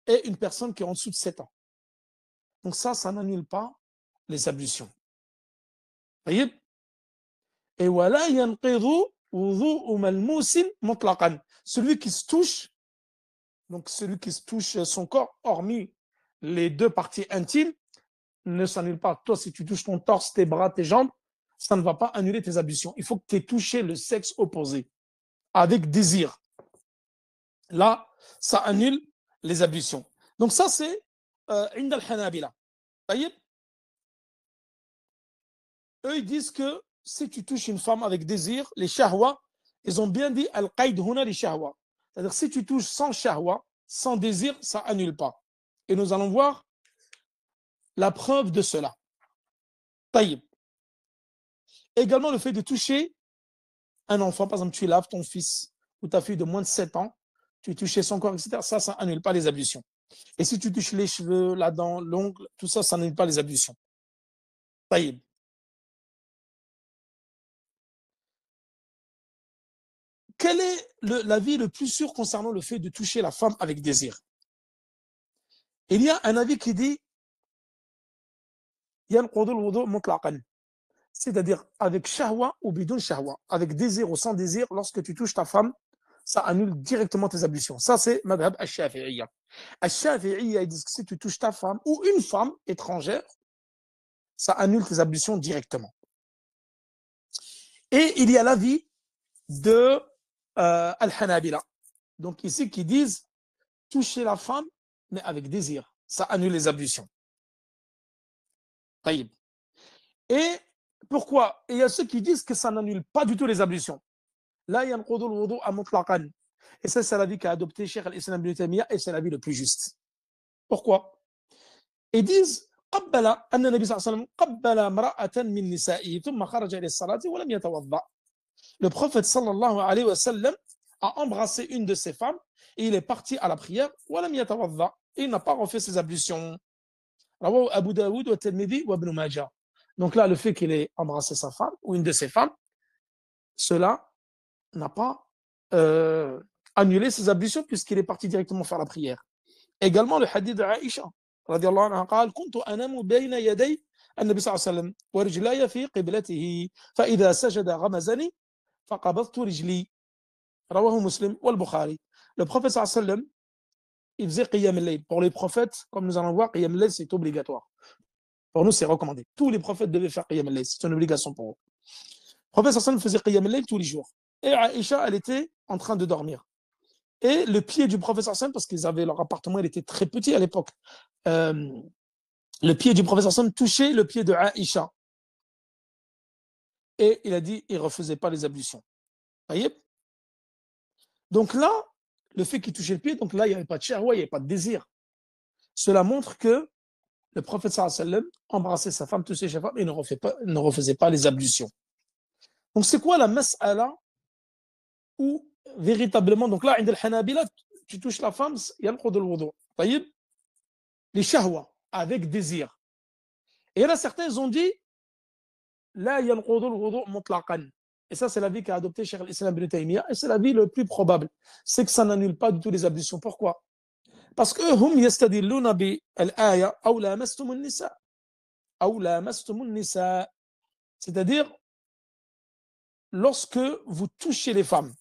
et une personne qui est en dessous de 7 ans. Donc ça n'annule pas les ablutions. Voyez? Et voilà, yanqidu wudu'u malmusin mutlaqan. Celui qui se touche, donc celui qui se touche son corps, hormis les 2 parties intimes, ne s'annule pas. Toi, si tu touches ton torse, tes bras, tes jambes, ça ne va pas annuler tes ablutions. Il faut que tu aies touché le sexe opposé avec désir. Là, ça annule les ablutions. Donc ça, c'est عند الحنابلة. طيب. Eux, ils disent que si tu touches une femme avec désir, les shahwa, ils ont bien dit al-qaid huna li shahwa. C'est-à-dire, si tu touches sans shahwa, sans désir, ça annule pas. Et nous allons voir la preuve de cela. طيب. Également, le fait de toucher un enfant, par exemple, tu laves ton fils ou ta fille de moins de 7 ans, tu touches son corps, etc., ça annule pas les ablutions. Et si tu touches les cheveux, la dent, l'ongle, tout ça, ça n'annule pas les ablutions. طيب. Quel est l'avis le plus sûr concernant le fait de toucher la femme avec désir? Il y a un avis qui dit ينقض الوضوء مطلقا, c'est-à-dire avec shahwa ou bidun shahwa, avec désir ou sans désir, lorsque tu touches ta femme, ça annule directement tes ablutions. Ça, c'est madhab al-shafi'iyya. Al-shafi'iyya, ils disent que si tu touches ta femme ou une femme étrangère, ça annule tes ablutions directement. Et il y a l'avis de Al-Hanabila. Donc ici, qui disent toucher la femme, mais avec désir. Ça annule les ablutions. Taïb. Et pourquoi? Et il y a ceux qui disent que ça n'annule pas du tout les ablutions. Là, il y a un wudu à mutlaqan. Et ça, c'est l'avis qu'a adopté Cheikh al-Islam ibn Taymiyyah et c'est l'avis le plus juste. Pourquoi? Ils disent قبل أن النبي صلى الله عليه وسلم قبل امرأة من نسائه ثم خرج إلى الصلاة ولم يتوضأ. Le prophète sallallahu alayhi wa sallam a embrassé une de ses femmes et il est parti à la prière ولم يتوضأ. Et il n'a pas refait ses ablutions. رواه أبو داود والترمذي وابن ماجه. Donc là, le fait qu'il ait embrassé sa femme ou une de ses femmes, cela n'a pas annulé ses ablutions puisqu'il est parti directement faire la prière. Également le hadith de Aïcha رضي الله عنها قال كنت أنام بين يدي النبي صلى الله عليه وسلم ورجلاي في قبلته فإذا سجد غمزني فقبضت رجلي. رواه مسلم والبخاري. Le prophète صلى الله عليه وسلم, il faisait qiyam al-layl. Pour les prophètes, comme nous allons voir, qiyam al-layl c'est obligatoire. Pour nous, c'est recommandé. Tous les prophètes devaient faire qiyam al-layl. C'est une obligation pour eux. Le prophète sallallahu alayhi wa sallam faisait qiyam al-layl tous les jours. Et Aïcha, elle était en train de dormir. Et le pied du prophète sallallahu alayhi wa sallam, parce qu'ils avaient leur appartement, il était très petit à l'époque. Le pied du prophète sallallahu alayhi wa sallam touchait le pied de Aïcha. Et il a dit, il ne refaisait pas les ablutions. Voyez? Donc là, le fait qu'il touchait le pied, donc là, il n'y avait pas de shahwa, il n'y avait pas de désir. Cela montre que le prophète sallallahu alayhi wa sallam embrassait sa femme, touchait sa femme et ne refaisait pas les ablutions. Donc c'est quoi la mas'ala où véritablement, donc là, عند الحنابلة, tu touches la femme, ينقض الوضوء. طيب, les shahwa, avec désir. Et là, certains ils ont dit, لا ينقض الوضوء مطلقا. Et ça, c'est l'avis qu'a adopté Cheikh al-Islam ibn Taymiyyah, et c'est l'avis le plus probable. C'est que ça n'annule pas du tout les ablutions. Pourquoi? Parce que هم يستدلون بالآية أو لامستم النساء. أو لامستم النساء. C'est-à-dire, lorsque vous touchez les femmes,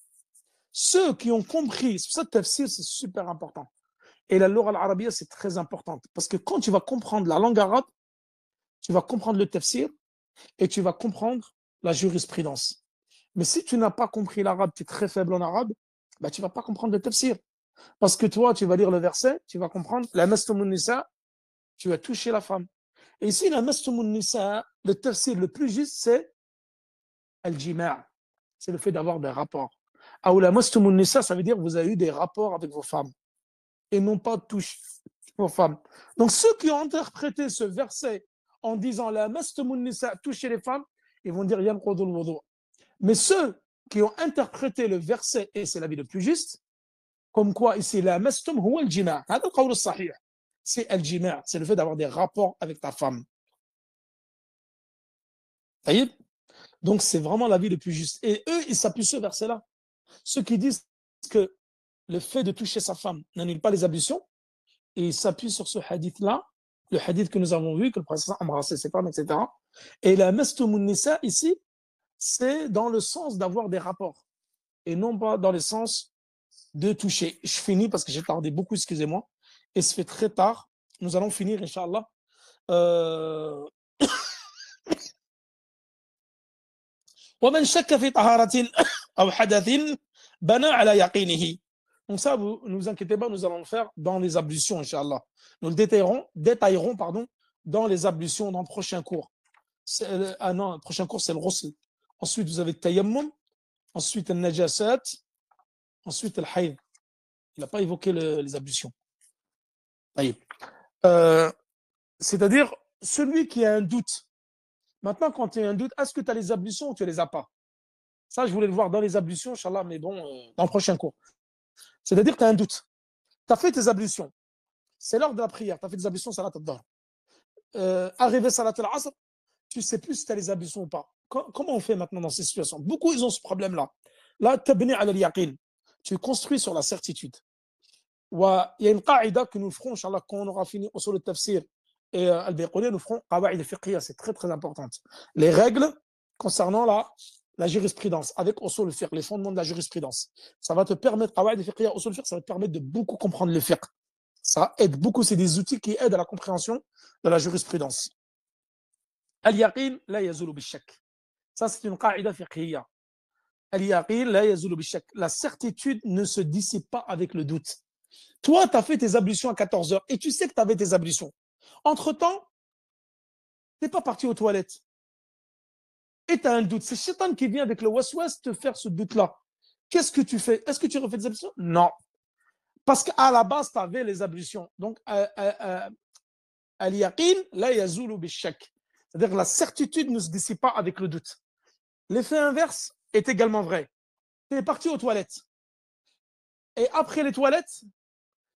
ceux qui ont compris, c'est pour ça que le tafsir, c'est super important. Et la lugha al-arabiyya, c'est très important. Parce que quand tu vas comprendre la langue arabe, tu vas comprendre le tafsir et tu vas comprendre la jurisprudence. Mais si tu n'as pas compris l'arabe, tu es très faible en arabe, bah, tu ne vas pas comprendre le tafsir. Parce que toi, tu vas lire le verset, tu vas comprendre la mastumun nisa, tu vas toucher la femme. Et ici, la mastumun nisa, le tafsir le plus juste, c'est al-jima'. C'est le fait d'avoir des rapports. Ou la mastumun nisa, ça veut dire que vous avez eu des rapports avec vos femmes. Et non pas touche vos femmes. Donc ceux qui ont interprété ce verset en disant la mastumun nisa, toucher les femmes, ils vont dire yanqudul wudu. Mais ceux qui ont interprété le verset, et c'est l'avis le plus juste, comme quoi ici la mastum huwa al-jima'. C'est al-jima', c'est le fait d'avoir des rapports avec ta femme. Voyez? Donc c'est vraiment l'avis le plus juste. Et eux, ils s'appuient sur ce verset-là. Ceux qui disent que le fait de toucher sa femme n'annule pas les ablutions, et ils s'appuient sur ce hadith-là, le hadith que nous avons vu, que le prophète a embrassé ses femmes, etc. Et la mastumun nisa ici, c'est dans le sens d'avoir des rapports, et non pas dans le sens de toucher. Je finis parce que j'ai tardé beaucoup, excusez-moi, et ça fait très tard. Nous allons finir, Inch'Allah. ومن شك في طهارة أو حدث بنى على يقينه. Donc ça, vous ne vous inquiétez pas, nous allons le faire dans les ablutions, Inch'Allah. Nous le détaillerons dans les ablutions dans le prochain cours. Ah non, le prochain cours, c'est le ghusl. Ensuite, vous avez le tayammum. Ensuite, le najasat. Ensuite, le hayd. Il n'a pas évoqué les ablutions. C'est-à-dire, celui qui a un doute. Maintenant, quand tu as un doute, est-ce que tu as les ablutions ou tu ne les as pas? Ça, je voulais le voir dans les ablutions, Inch'Allah, mais bon, dans le prochain cours. C'est-à-dire que tu as un doute. Tu as fait tes ablutions. C'est l'heure de la prière. Tu as fait des ablutions, salat al-dahr. Arrivé salat al-asr, tu ne sais plus si tu as les ablutions ou pas. Comment on fait maintenant dans ces situations? Beaucoup, ils ont ce problème-là. Là, tabni al yaqin. Tu construis sur la certitude. Il y a une qaïda que nous ferons, Inch'Allah, quand on aura fini au le tafsir et al-Bayqouni, nous ferons qawaïd fiqhiyya, c'est très très importante. Les règles concernant la jurisprudence, avec usul al-fiqh, les fondements de la jurisprudence. Ça va te permettre, qawaïd fiqhiyya, usul al-fiqh, ça va te permettre de beaucoup comprendre le fiqh. Ça aide beaucoup, c'est des outils qui aident à la compréhension de la jurisprudence. Al-yaqin la yazulu bishak. Ça, c'est une qaïda fiqhiyya. Al-yaqin la yazulu bishak. La certitude ne se dissipe pas avec le doute. Toi, tu as fait tes ablutions à 14 heures et tu sais que tu avais tes ablutions. Entre-temps, tu n'es pas parti aux toilettes. Et tu as un doute. C'est Shaitan qui vient avec le waswas te faire ce doute-là. Qu'est-ce que tu fais? Est-ce que tu refais des ablutions? Non. Parce qu'à la base, tu avais les ablutions. Donc, al-yaqin, la yazulu bishak. C'est-à-dire que la certitude ne se dissipe pas avec le doute. L'effet inverse est également vrai. Tu es parti aux toilettes. Et après les toilettes,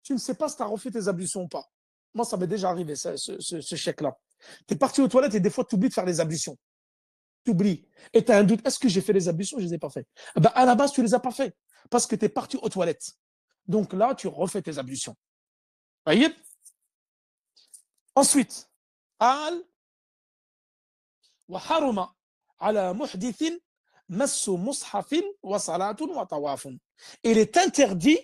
tu ne sais pas si tu as refait tes ablutions ou pas. Moi, ça m'est déjà arrivé, ce chèque-là. Tu es parti aux toilettes et des fois, tu oublies de faire les ablutions. Tu oublies. Et tu as un doute, est-ce que j'ai fait les ablutions ou je ne les ai pas fait? À la base, tu ne les as pas fait parce que tu es parti aux toilettes. Donc là, tu refais tes ablutions. Voyez? Ensuite, al wa haruma ala muhdithin massu mushafin wa salatun wa tawafun. Il est interdit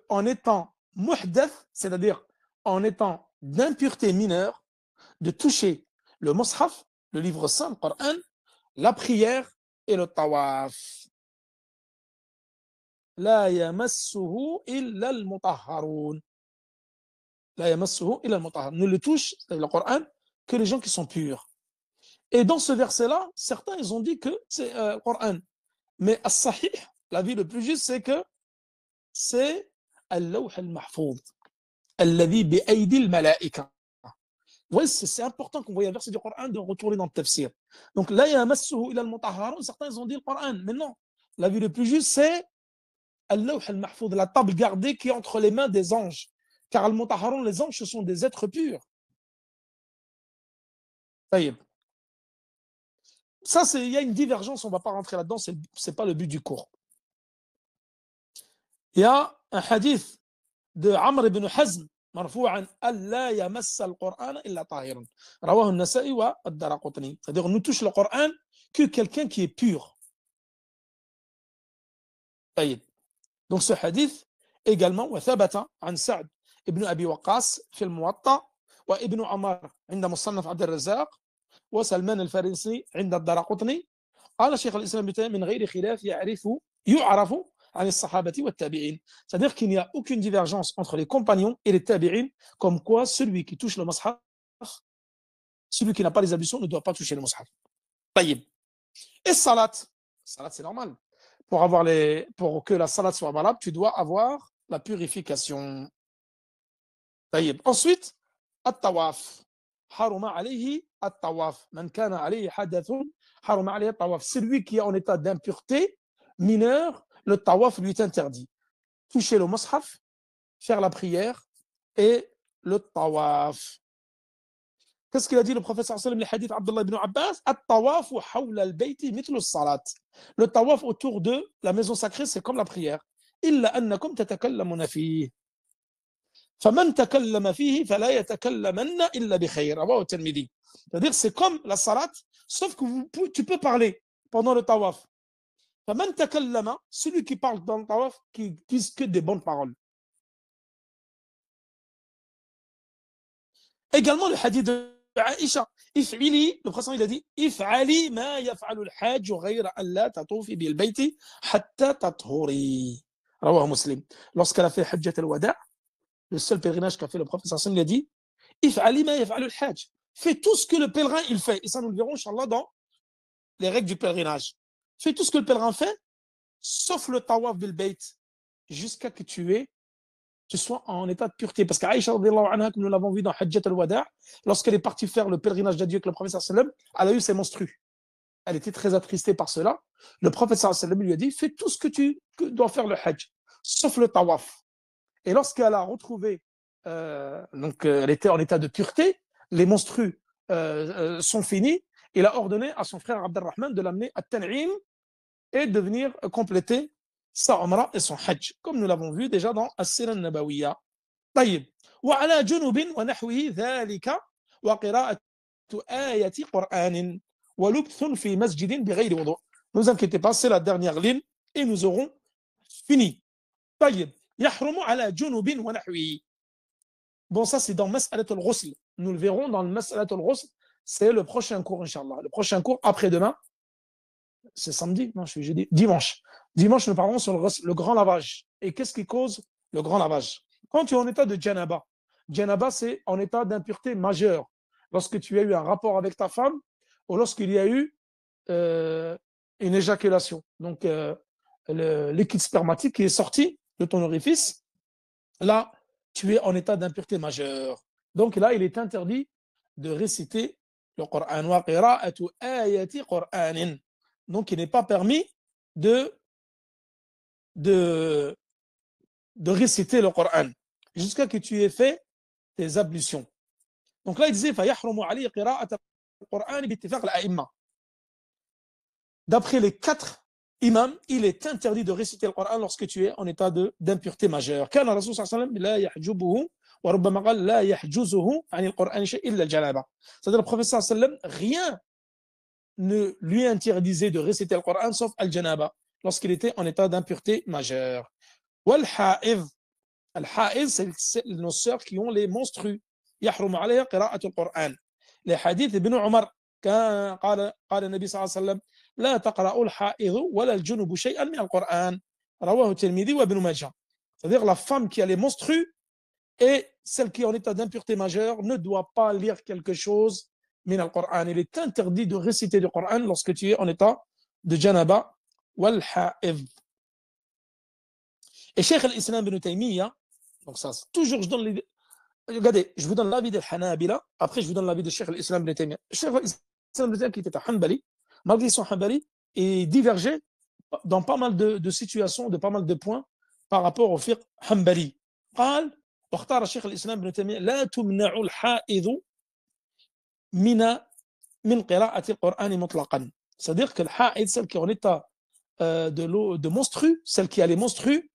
en étant muhdath, c'est-à-dire en étant d'impureté mineure, de toucher le mushaf, le livre saint, le Coran, la prière et le tawaf. La yamassuhu illa al-mutahharun. La yamassuhu illa al-mutahharun. Ne le touche, c'est le Coran, que les gens qui sont purs. Et dans ce verset-là, certains ils ont dit que c'est le Coran. Mais as-sahih, la vie le plus juste, c'est que c'est al-lawh al-mahfouz. Alladhi bi'aydi al-malaika. Oui, c'est important qu'on voit un verset du Coran de retourner dans le tafsir. Donc là, il y a massuhu ila al-mutahharun. Certains ils ont dit le Coran, mais non. La vie le plus juste, c'est al-lawh al-mahfouz, la table gardée qui est entre les mains des anges. Car al-mutahharun, les anges, ce sont des êtres purs. Ça, il y a une divergence, on ne va pas rentrer là-dedans, ce n'est pas le but du cours. Il y a un hadith de Amr ibn Hazm, مرفوعا ألا يمس القرآن إلا طاهر رواه النسائي والدارقطني. C'est-à-dire, on ne touche le Coran que quelqu'un qui est pur. Donc ce hadith également وثبت عن سعد ابن أبي وقاص في الموطأ وابن عمر عند مصنف عبد الرزاق وسلمان الفارسي عند الدارقطني. قال شيخ الإسلام من غير خلاف يعرف عن الصحابة والتابعين. C'est-à-dire qu'il n'y a aucune divergence entre les compagnons et les tabi'in, comme quoi celui qui touche le mushaf, celui qui n'a pas les ablutions ne doit pas toucher le mushaf. طيب. Et salat, c'est normal. Pour que la salat soit valable, tu dois avoir la purification. طيب. Ensuite, at-tawaf. حرم عليه الطواف. من كان عليه حدث حرم عليه الطواف. Celui qui est en état d'impureté mineure, le tawaf lui est interdit. Toucher le mushaf, faire la prière et le tawaf. Qu'est-ce qu'il a dit le prophète sallallahu alayhi wa sallam, le hadith Abdullah ibn Abbas? At-tawafu hawla al-bayti mithlu as-salat. Le tawaf autour de la maison sacrée, c'est comme la prière. Illa annakum tatakallamuna fihi. فمن تكلم فيه فلا يتكلمن إلا بخير. رواه الترمذي. C'est-à-dire c'est comme la salat, sauf que tu peux parler pendant le tawaf. فمن تكلم, celui qui parle dans le tawaf, qui dit que des bonnes paroles. Également le hadith de Aïcha, if'ili, le prophète il a dit if'ali ma yaf'alu al-hajj ghayra an la tatufi bil bayti hatta tathuri. Rawah Muslim. Lorsqu'elle a fait Hajjat al-Wada', le seul pèlerinage qu'a fait le prophète sallallahu alayhi wa sallam, il a dit If'ali ma yaf'alu al-hajj. Fais tout ce que le pèlerin il fait. Et ça, nous le verrons, Inch'Allah, dans les règles du pèlerinage. Fais tout ce que le pèlerin fait, sauf le tawaf bil bayt, jusqu'à que tu sois en état de pureté. Parce qu'Aïcha, comme nous l'avons vu dans Hajjat al-Wada', lorsqu'elle est partie faire le pèlerinage d'adieu avec le prophète sallallahu alayhi wa sallam, elle a eu ses menstrues. Elle était très attristée par cela. Le prophète sallallahu alayhi wa sallam lui a dit fais tout ce que doit faire le hajj, sauf le tawaf. Et lorsqu'elle a retrouvé, elle était en état de pureté, les menstrues sont finis, il a ordonné à son frère Abdelrahman de l'amener à Tan'im et de venir compléter sa umrah et son hajj, comme nous l'avons vu déjà dans As-Sira al-Nabawiyya. طيب وعلى جنب ونحوه ذلك وقراءة آية قرآن ولبث في مسجد بغير وضوء. Ne vous inquiétez pas, c'est la dernière ligne et nous aurons fini. طيب يحرم على جنب ونحوه. Bon, ça c'est dans Mas'alat al-Ghusl. Nous le verrons dans le Mas'alat al-Ghusl. C'est le prochain cours, Inch'Allah. Le prochain cours après-demain. C'est samedi? Non, je suis jeudi. Dimanche. Dimanche, nous parlerons sur le grand lavage. Et qu'est-ce qui cause le grand lavage? Quand tu es en état de janaba, janaba c'est en état d'impureté majeure. Lorsque tu as eu un rapport avec ta femme ou lorsqu'il y a eu une éjaculation. Donc, le liquide spermatique qui est sorti de ton orifice, là, tu es en état d'impureté majeure. Donc là, il est interdit de réciter le Coran. Wa qira'atu ayati Qur'anin. Donc, il n'est pas permis de réciter le Coran jusqu'à que tu aies fait tes ablutions. Donc là, il disait فَيَحْرُمُ عَلَيْهِ قِرَاءَةَ الْقُرْآنِ بِاتِّفَاقِ الْأَئِمَّةِ. D'après les 4 imams, il est interdit de réciter le Coran lorsque tu es en état d'impureté majeure. كان الرسول صلى الله عليه وسلم لا يحجبه وربما قال لا يحجزه عن القرآن شيء إلا الجنابة. C'est-à-dire le prophète صلى الله عليه وسلم, rien ne lui interdisait de réciter le Coran sauf al-janaba lorsqu'il était en état d'impureté majeure. والحائض, الحائض c'est nos sœurs qui ont les menstrues. يحرم عليها قراءة القرآن. لحديث ابن عمر كان قال النبي صلى الله عليه وسلم لا تقرأ الحائض ولا الجنب شيئا من القرآن. رواه الترمذي وابن ماجه. C'est-à-dire la femme qui a les menstrues et celle qui est en état d'impureté majeure ne doit pas lire quelque chose min al-Qur'an. Il est interdit de réciter du Coran lorsque tu es en état de janaba wal ha'id. Et Cheikh al-Islam ibn Taymiyyah, donc ça, toujours je donne l'idée. Regardez, je vous donne l'avis de Hanabila, après je vous donne l'avis de Cheikh al-Islam ibn Taymiyyah. Cheikh al-Islam ibn Taymiyyah qui était un Hanbali, malgré son Hanbali, et divergeait dans pas mal de situations, de pas mal de points par rapport au fiqh Hanbali. قال واختار الشيخ الإسلام ابن تيمية لا تمنع الحائض من قراءة القرآن مطلقا. C'est-à-dire que le haïd, celle qui est en état de menstru, celle qui a les menstrues,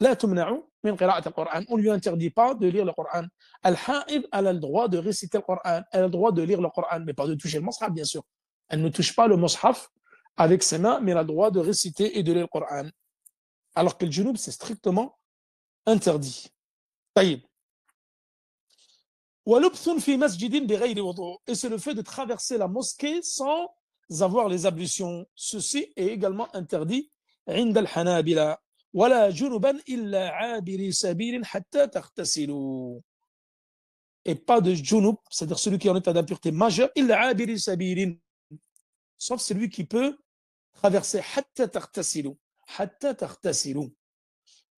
لا تمنع من قراءة القرآن. On ne lui interdit pas de lire le Coran. Al-haïd, elle a le droit de réciter le Coran, elle a le droit de lire le Coran, mais pas de toucher le mushaf, bien sûr. Elle ne touche pas le mushaf avec ses mains, mais elle a le droit de réciter et de lire le Coran. Alors que le junub, c'est strictement interdit. طيب. وَلُبْثٌ فِي مَسْجِدٍ بِغَيْرِ وُضُوءٍ. Et c'est le fait de traverser la mosquée sans avoir les ablutions. Ceci est également interdit عند الحنابلة. ولا جنبا إلا عابر سبيل حتى تغتسلوا. Et pas de junub, c'est-à-dire celui qui est en état d'impureté majeure, إلا عابر سبيل, sauf celui qui peut traverser حتى تغتسلوا. حتى تغتسلوا.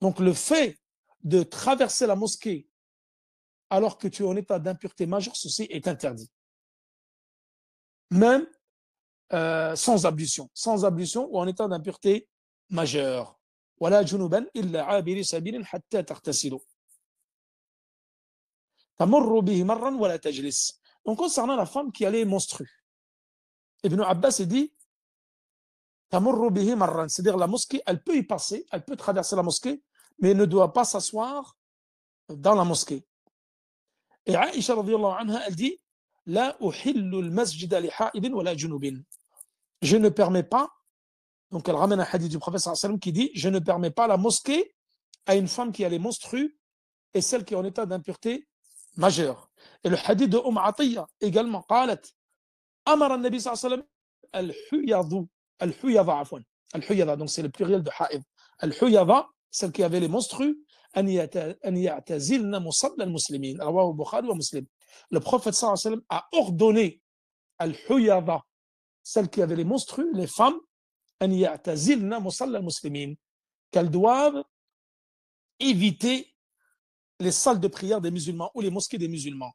Donc le fait de traverser la mosquée alors que tu es en état d'impureté majeure, ceci est interdit. Même sans ablution ou en état d'impureté majeure. ولا جنبا إلا عابر سبيل حتى تغتسلوا. تمر به مرا ولا تجلس. Donc concernant la femme qui a les menstrues, Ibn Abbas dit تمر به مرا, c'est-à-dire la mosquée, elle peut y passer, elle peut traverser la mosquée, mais elle ne doit pas s'asseoir dans la mosquée. Et Aïcha radiyallahu anha, elle dit لا أحل المسجد لحائض ولا جنوب. Je ne permets pas, donc elle ramène un hadith du prophète sallallahu alayhi wa sallam qui dit je ne permets pas la mosquée à une femme qui a les menstrues et celle qui est en état d'impureté majeure. Et le hadith de Atiyya également قالت أمر النبي صلى الله عليه وسلم الحيض عفوا الحيضة, donc c'est le pluriel de haïd. الحيضة celles qui avaient les menstrues, أن يعتزلن مصلى المسلمين رواه البخاري ومسلم. Le prophète sallallahu alayhi wa sallam a ordonné al-huyada, celles qui avaient les menstrues, les femmes, أن يعتزلن مصلى المسلمين, qu'elles doivent éviter les salles de prière des musulmans ou les mosquées des musulmans.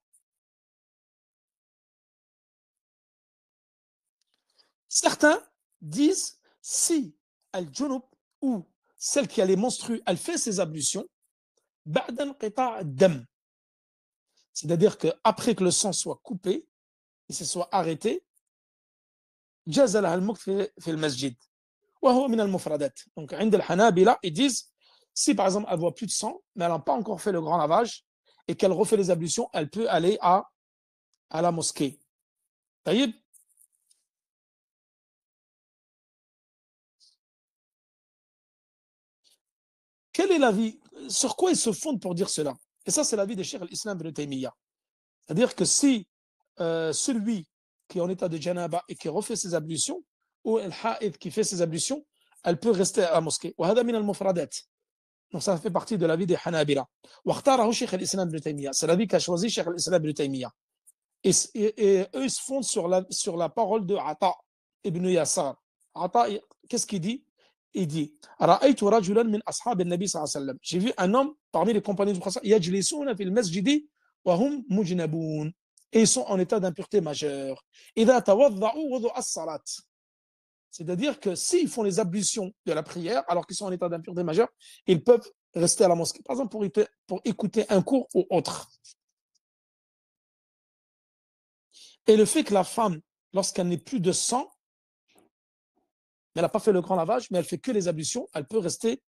Certains disent si al-junub ou celle qui a les menstrues, elle fait ses ablutions, c'est-à-dire qu'après que le sang soit coupé et se soit arrêté, جاز لها المكث في المسجد وهو من المفردات. Donc عند الحنابلة ils disent si par exemple elle voit plus de sang mais elle n'a pas encore fait le grand lavage et qu'elle refait les ablutions, elle peut aller à la mosquée. طيب. Quel est l'avis? Sur quoi ils se fondent pour dire cela? Et ça, c'est l'avis de Cheikh al-Islam ibn Taymiyyah. C'est-à-dire que si celui qui est en état de janaba et qui refait ses ablutions, ou al-ha'id qui fait ses ablutions, elle peut rester à la mosquée. وهذا من المفردات. Donc ça fait partie de l'avis des Hanabila. واختاره شيخ الإسلام ibn Taymiyyah. C'est l'avis qu'a choisi Cheikh al-Islam ibn Taymiyyah. Et eux, ils se fondent sur la parole de Ata ibn Yasar. Ata, qu'est-ce qu'il dit? Il dit رأيت رجلا من أصحاب النبي صلى الله عليه وسلم. J'ai vu un homme parmi les compagnons du prophète يجلسون في المسجد وهم مجنبون. Et ils sont en état d'impureté majeure. إذا توضأوا وضوء الصلاة. C'est-à-dire que s'ils font les ablutions de la prière alors qu'ils sont en état d'impureté majeure, ils peuvent rester à la mosquée. Par exemple, pour écouter un cours ou autre. Et le fait que la femme, lorsqu'elle n'est plus de sang, elle n'a pas fait le grand lavage, mais elle fait que les ablutions, elle peut rester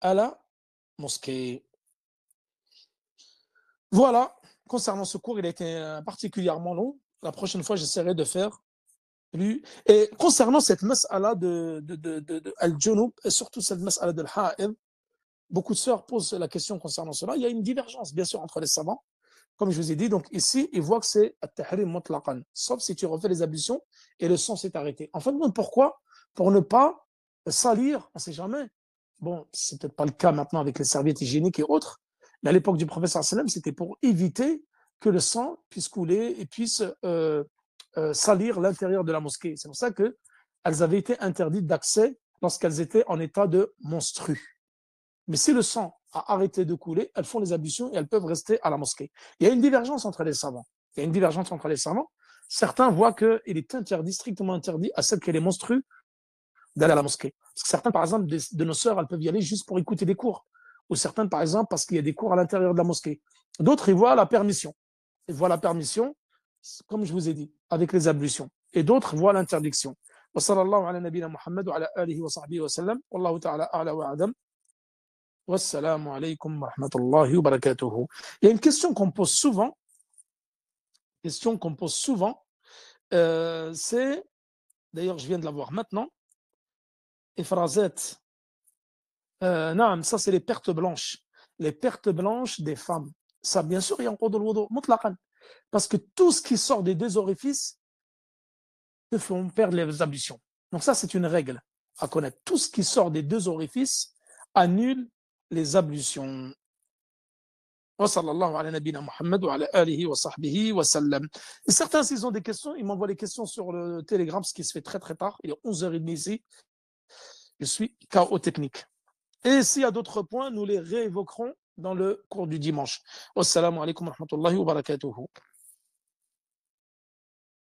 à la mosquée. Voilà, concernant ce cours, il a été particulièrement long. La prochaine fois, j'essaierai de faire lui. Et concernant cette mas'ala de al-junub, et surtout cette mas'ala de al-ha'id, beaucoup de sœurs posent la question concernant cela. Il y a une divergence, bien sûr, entre les savants. Comme je vous ai dit, donc ici, ils voient que c'est at-tahrim mutlaqan, sauf si tu refais les ablutions et le sang s'est arrêté. En fait, pourquoi? Pour ne pas salir, on ne sait jamais. Bon, c'est peut-être pas le cas maintenant avec les serviettes hygiéniques et autres, mais à l'époque du prophète sallallahu alayhi wa sallam, c'était pour éviter que le sang puisse couler et puisse salir l'intérieur de la mosquée. C'est pour ça qu'elles avaient été interdites d'accès lorsqu'elles étaient en état de menstrues. Mais si le sang a arrêté de couler, elles font les ablutions et elles peuvent rester à la mosquée. Il y a une divergence entre les savants. Certains voient qu'il est interdit, strictement interdit à celles qui les menstruent d'aller à la mosquée. Parce que certains, par exemple, de nos sœurs, elles peuvent y aller juste pour écouter des cours. Ou certaines, par exemple, parce qu'il y a des cours à l'intérieur de la mosquée. D'autres, ils voient la permission. Ils voient la permission, comme je vous ai dit, avec les ablutions. Et d'autres voient l'interdiction. Wa sallallahu ala nabina Muhammad wa ala alihi wa sahbihi wa sallam. Wallahu ta'ala a'la wa adam. Wassalamu alaykum wa rahmatullahi wa barakatuhu. Il y a une question qu'on pose souvent, c'est, d'ailleurs je viens de la voir maintenant, Efrazet, non, ça c'est les pertes blanches des femmes. Ça bien sûr, il y a un qud al-wudu mutlaqan, parce que tout ce qui sort des deux orifices te font perdre les ablutions. Donc ça c'est une règle à connaître. Tout ce qui sort des deux orifices annule les ablutions. Wa sallallahu ala nabina Muhammad wa ala alihi wa sahbihi wa sallam. Et certains, s'ils ont des questions, ils m'envoient les questions sur le Telegram, ce qui se fait très très tard. Il est 11h30 ici. Je suis KO technique. Et s'il y a d'autres points, nous les réévoquerons dans le cours du dimanche. Wassalamu alaikum wa rahmatullahi wa barakatuhu.